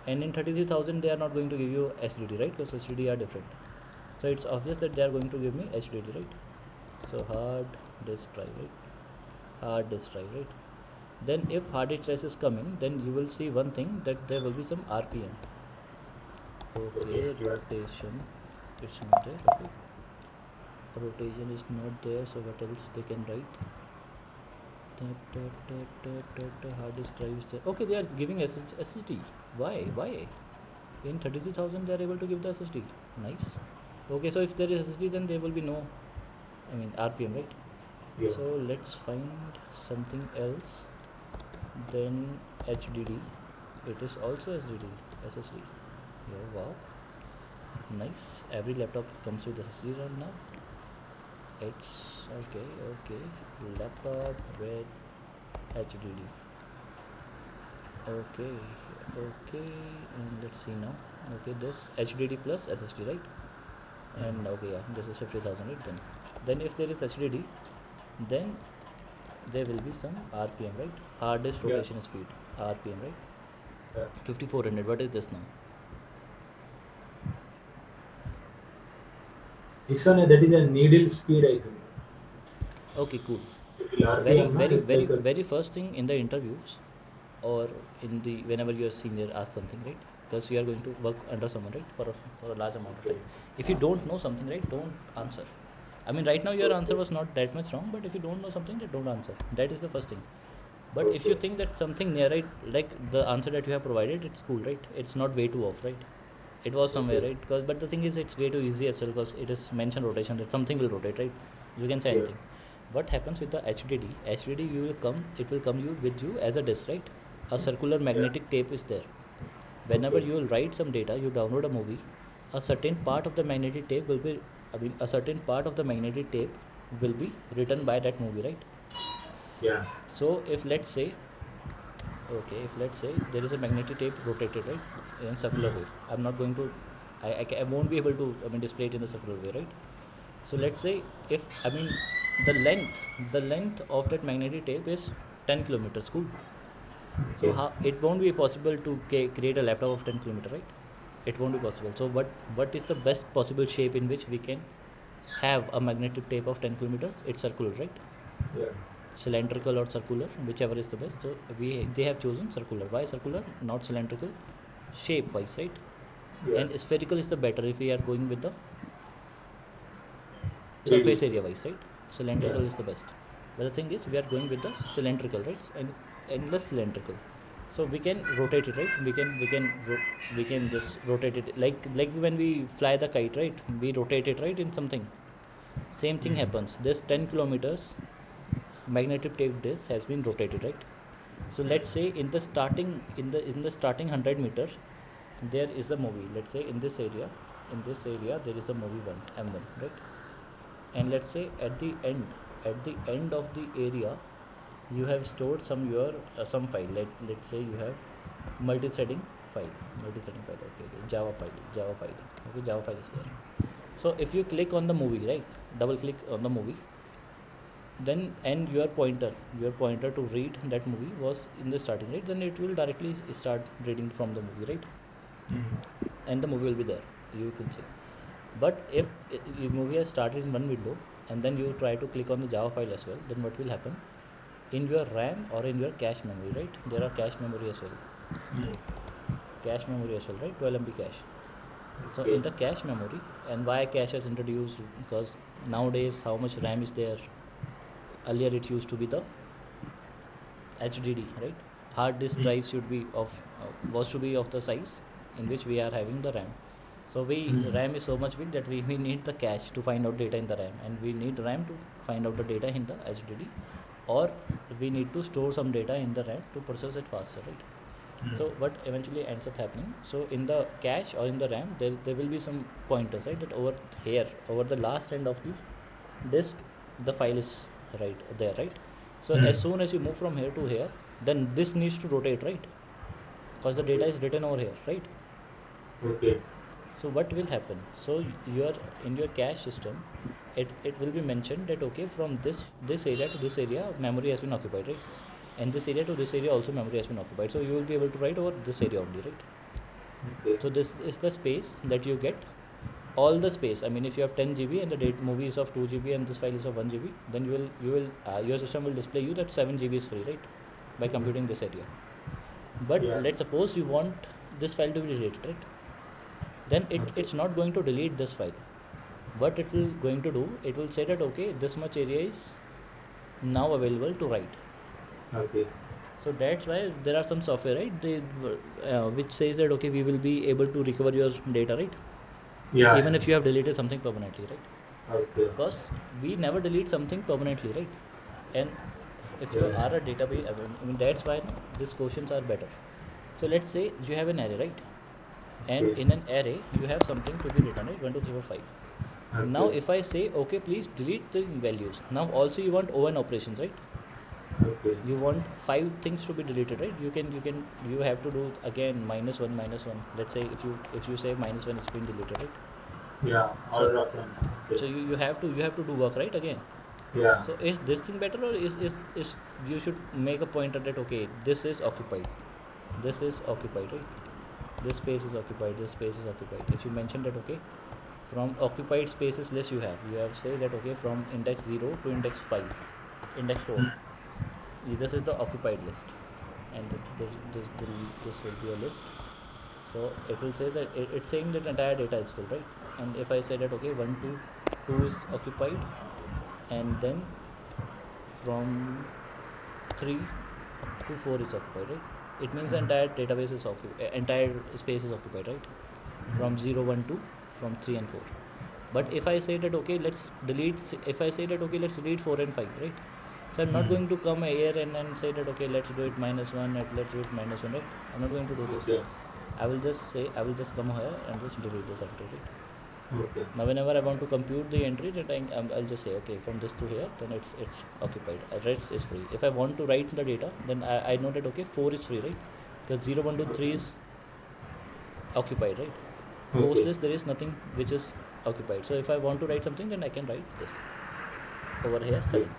And in 33,000, they are not going to give you SSD, right? Because SSD are different. So it's obvious that they are going to give me HDD, right? So hard disk drive, right? Hard disk drive, right? Then if hard disk drive is coming, then you will see one thing, that there will be some RPM. Okay. Okay, Yeah. rotation. It's not there. Okay, rotation is not there. So what else they can write? Hard disk drive is there. Okay, they are giving SSD. Why? Why? In 33,000 they are able to give the SSD. Nice. Okay, so if there is SSD, then there will be no, I mean, RPM, right? Yeah. So let's find something else. Then HDD. It is also SSD. Yeah, wow. Nice. Every laptop comes with SSD right now. It's okay. Laptop with HDD. Okay, and let's see now. Okay, this HDD plus SSD, right? And okay, yeah, this is 50,000, right? Then if there is HDD, then there will be some RPM, right? Hardest Yeah. rotation speed, RPM, right? Yeah. 5400. What is this now? This one, that is a needle speed, I think. Okay, cool. It will Very, RPM, na? very, Like, very, like a, very first thing in the interviews, or in the whenever your senior asks something, right? Because we are going to work under someone, right, for a large amount of time. If you don't know something, right, don't answer. I mean, right now your answer okay. was not that much wrong, but if you don't know something, then don't answer. That is the first thing. But if you Okay. think that something near, right, like the answer that you have provided, it's cool, right? It's not way too off, right? It was somewhere, Okay. right? Because but the thing is, it's way too easy as well, because it is mentioned rotation, that something will rotate, right? You can say Yeah. anything. What happens with the HDD? HDD, you will come. It will come you with you as a disk, right? A circular Yeah. magnetic tape is there. Whenever Okay. you will write some data, you download a movie. A certain part of the magnetic tape will be, I mean, a certain part of the magnetic tape will be written by that movie, right? Yeah. So if let's say, okay, if let's say there is a magnetic tape rotated, right, in circular way. I'm not going to, I won't be able to, I mean, display it in the circular way, right? So let's say, if I mean, the length of that magnetic tape is 10 kilometers. Cool. So Okay. how it won't be possible to create a laptop of 10 kilometer, right? It won't be possible. So what is the best possible shape in which we can have a magnetic tape of 10 kilometers? It's circular, right? Yeah. Cylindrical or circular, whichever is the best. So they have chosen circular. Why circular, not cylindrical? Shape wise, right? Yeah. And spherical is the better if we are going with the surface Radius. area wise, right? Yeah. Cylindrical is the best. But the thing is, we are going with the cylindrical, right? And less cylindrical. So we can rotate it, right? We can just rotate it, like when we fly the kite, right? We rotate it, right, in something. Same thing Mm. happens. This 10 kilometers magnetic tape disc has been rotated, right? So let's say in the starting 100 meter, there is a movie. Let's say in this area there is a movie one M1, right? And let's say at the end of the area, you have stored some file. Let's say you have multi-threading multi-threading file. Okay, Java file. Okay, Java file is there. So if you click on the movie, right, double click on the movie, then and your pointer to read that movie was in the starting, right? Then it will directly start reading from the movie, right? Mm. And the movie will be there, you can see. But if your movie has started in one window, and then you try to click on the Java file as well, then what will happen? in your RAM or in your cache memory, right? There are cache memory as well. Cache memory as well, right? 12 MB cache. So Okay. in the cache memory, and why cache is introduced, because nowadays how much RAM is there? Earlier it used to be the HDD, right? Hard disk drive should be of was to be of the size in which we are having the RAM. So RAM is so much big that we need the cache to find out data in the RAM, and we need RAM to find out the data in the HDD, or we need to store some data in the RAM to process it faster, right? So what eventually ends up happening, so in the cache or in the RAM, there will be some pointers, right? That over here, over the last end of the disk, the file is right there, right? So as soon as you move from here to here, then this needs to rotate, right? Because the data is written over here, right? Okay. So what will happen? So your in your cache system, it will be mentioned that okay, from this area to this area, memory has been occupied, right? And this area to this area also memory has been occupied. So you will be able to write over this area only, right? Okay. So this is the space that you get. All the space. I mean, if you have 10 GB and the movie is of 2 GB and this file is of 1 GB, then your system will display you that 7 GB is free, right? By computing this area. But Yeah. let's suppose you want this file to be deleted, right? Then it's not going to delete this file. What it will going to do, it will say that okay, this much area is now available to write. Okay. So that's why there are some software, right? Which says that okay, we will be able to recover your data, right? Yeah. Even if you have deleted something permanently, right? Okay. Because we never delete something permanently, right? And if you are a database, I mean that's why these questions are better. So let's say you have an array, right? And Okay. in an array you have something to be written, right? 1 2 3 4 5. Okay. Now if I say okay, please delete the values, now also you want ON operations, right? Okay. You want 5 things to be deleted, right? You have to do again -1. Let's say if you say -1 is being deleted, right? Yeah. So- Order of them. Okay. So you have to do work, right, again. Yeah. So is this thing better, or is you should make a pointer that okay, this is occupied, right? This space is occupied, this space is occupied. If you mention that okay, from occupied spaces list you have say that okay, from index 0 to index 5, index 4, this is the occupied list, and this will be a list. So it will say that it's saying that entire data is full, right? And if I say that okay, 1 to 2 is occupied, and then from 3 to 4 is occupied, right? It means the entire database is entire space is occupied, right? From 0 1 2, from 3 and 4. But if I say that okay, let's delete 4 and 5, right? So I'm not going to come here and say that okay, let's do it -1 and let's do it -1, right? I'm not going to do this. Okay. I will just come here and just delete this entry, right? Okay. Now whenever I want to compute the entry, that I'll just say okay, from this to here, then it's occupied, rest is free. If I want to write the data, then I know that okay, 4 is free, right? Because 0 1 2 3 is occupied, right? Post Okay. this, there is nothing which is occupied. So if I want to write something, then I can write this over here 7,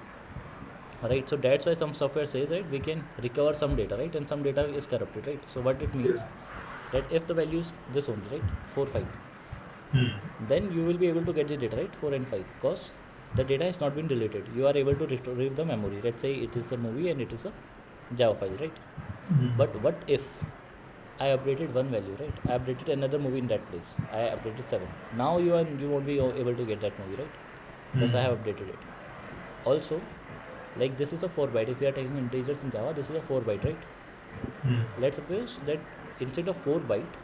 right? So that's why some software says, right, we can recover some data, right? And some data is corrupted, right? So what it means, that if the value is this only, right, 4 5, then you will be able to get the data, right, 4 and 5, because the data has not been deleted. You are able to retrieve the memory. Let's say it is a movie and it is a Java file, right? But what if I updated one value, right? I updated another movie in that place. I updated 7. Now you won't be able to get that movie, right? Because I have updated it. Also, like this is a 4 byte. If we are taking integers in Java, this is a 4 byte, right? Let's suppose that instead of 4 byte,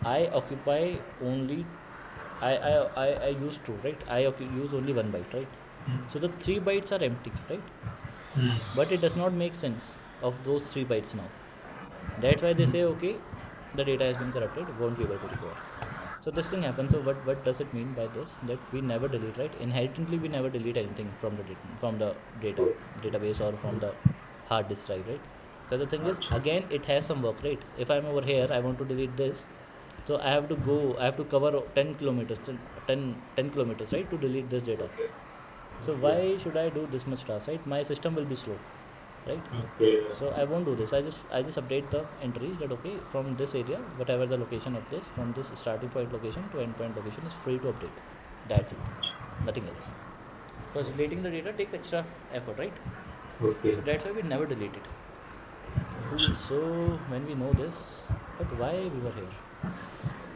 I occupy only I use 2, right? I use only 1 byte, right? So the 3 bytes are empty, right? But it does not make sense of those 3 bytes now. That's why they say okay, the data has been corrupted, won't be able to recover. So this thing happens. So what does it mean by this? That we never delete, right? Inherently we never delete anything from the database or from the hard disk drive, right? Because the thing is, again, it has some work, right? If I'm over here, I want to delete this, so I have to cover 10 kilometers, 10 kilometers, right, to delete this data. So why should I do this much task, right? My system will be slow, right? Okay. So I won't do this. I just update the entry that okay, from this area, whatever the location of this, from this starting point location to end point location is free to update. That's it, nothing else. Because deleting the data takes extra effort, right? Okay. So that's why we never delete it. Cool. So when we know this, but why we were here?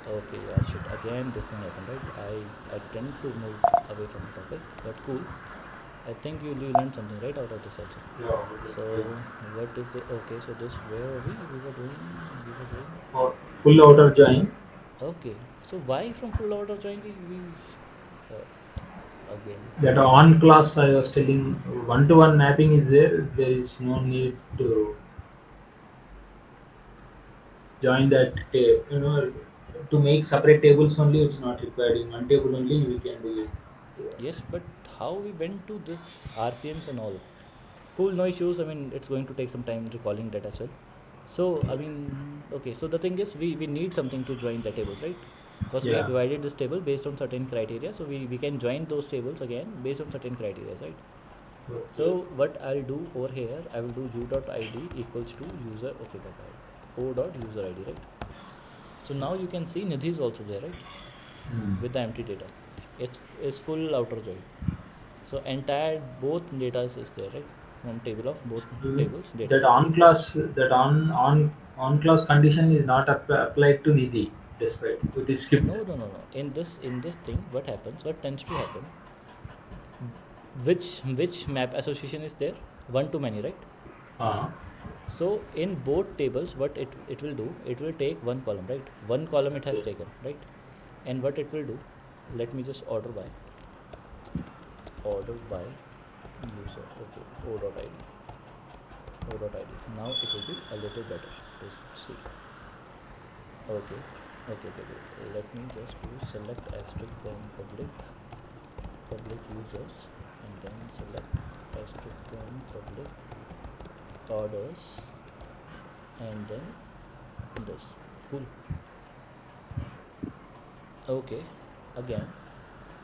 Okay, yeah, shit. Again, this thing happened, right? I tend to move away from the topic, but cool. I think you learned something right out of this also. Yeah. So Okay. what is the okay? So this where were we? We were doing For full outer join, okay. So why from full order join we uh, again? that on class I was telling, one-to-one mapping is there. There is no need to join that. To make separate tables only, it's not required. In one table only, we can do it. Yes, but how we went to this RPMs and all? Cool, no issues. I mean, it's going to take some time recalling that as well. So, I mean, okay. So the thing is, we need something to join the tables, right? Because we have Yeah. divided this table based on certain criteria. So we can join those tables again based on certain criteria, right? So Okay. what I'll do over here, I will do u.id equals to user. Okay, bye. O dot user ID, right? So now you can see Nidhi is also there, right? Hmm. With the empty data. It's full outer join. So entire both data is there, right? From table of both Mm, tables, data that is there. on class, that on class condition is not applied to Nidhi, despite it is skipped. No. In this thing, what happens? What tends to happen? Which map association is there? One to many, right? Uh, So in both tables, what it will do? It will take one column, right? One column it has okay. taken, right? And what it will do? Let me just order by user. Okay, o dot id. O dot id. Now it will be a little better to see. Okay. Let me just do select asterisk from public users, and then select asterisk from public orders, and then this. Cool. Okay. Again,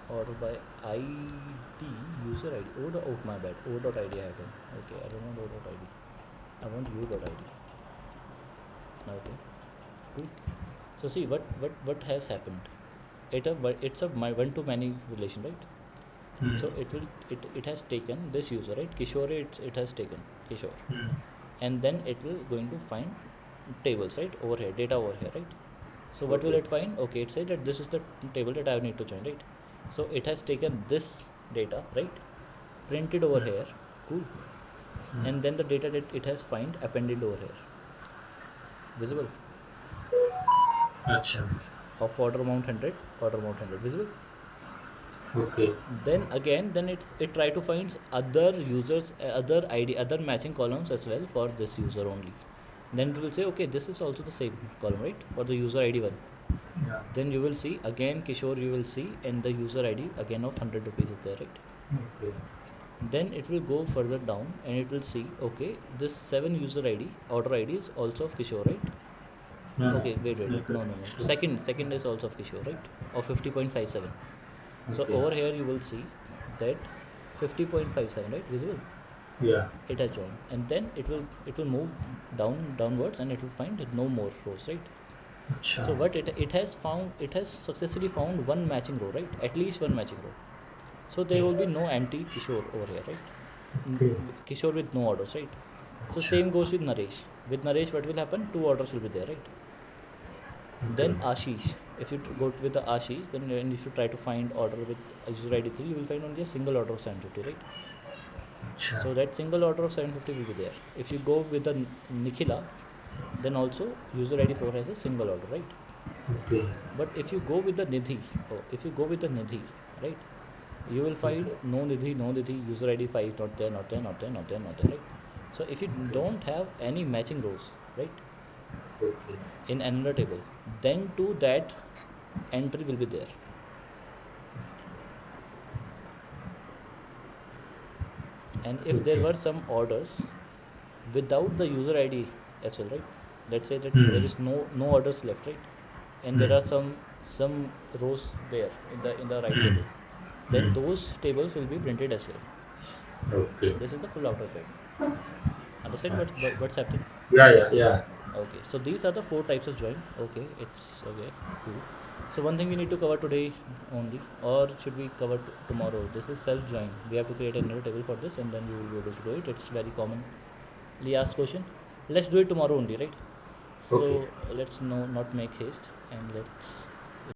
order by id user id. Oh my bad. O dot id I have done. Okay, I don't want o dot id. I want u dot id. Okay. Cool. So see what has happened. It's a my one to many relation, right? Hmm. So it has taken this user, right? Kishore, it has taken Kishore, Hmm. and then it will going to find tables, right? Over here, data over here, right? So what will Okay. it find? Okay, it said that this is the table that I need to join, right? So it has taken this data, right? Printed over Hmm. here, cool, Hmm. and then the data that it has find appended over here, visible, Acha. of order amount 100, visible. Okay. Then it try to find other users, other id, other matching columns as well for this user only. Then it will say, okay, this is also the same column, right, for the user id 1. Yeah. Then you will see again Kishore, you will see, and the user id again of 100 rupees is there, right? Okay. Then it will go further down and it will see, okay, this 7 user id order id is also of Kishore, right? No, no. Okay, wait, Okay. no, second is also of Kishore, right, of 50.57. So Okay. over here you will see that 50.57, right, visible. Yeah. It has joined, and then it will move downwards, and it will find no more rows, right? Acha. So what it has found, it has successfully found one matching row, right? At least one matching row. So there will be no empty Kishore over here, right? Okay. Kishore with no orders, right? So Acha. same goes with Naresh. With Naresh, what will happen? Two orders will be there, right? Okay. Then Ashish. If you go with the Ashish, then and if you try to find order with user ID 3, you will find only a single order of 750, right? Acha. So that single order of 750 will be there. If you go with the Nikhila, then also user ID 4 has a single order, right? Okay. But if you go with the Nidhi, right, you will Okay. find no Nidhi, user ID 5 not there, right? So if you Okay. don't have any matching rows, right, Okay. in another table, then to that entry will be there. And if there Okay. were some orders without the user ID as well, right? Let's say that there Hmm. is no orders left, right? And there Hmm. are some rows there in the right Hmm. table. Then Hmm. those tables will be printed as well. Okay. This is the full outer join. Understand Acha. what's happening? Yeah. Yeah. Yeah. Okay, so these are the 4 types of join. Okay, it's okay, cool. So one thing we need to cover today only, or should we cover tomorrow? This is self join. We have to create a new table for this, and then we will be able to do it. It's very commonly asked question. Let's do it tomorrow only, right? So Okay. let's not make haste, and let's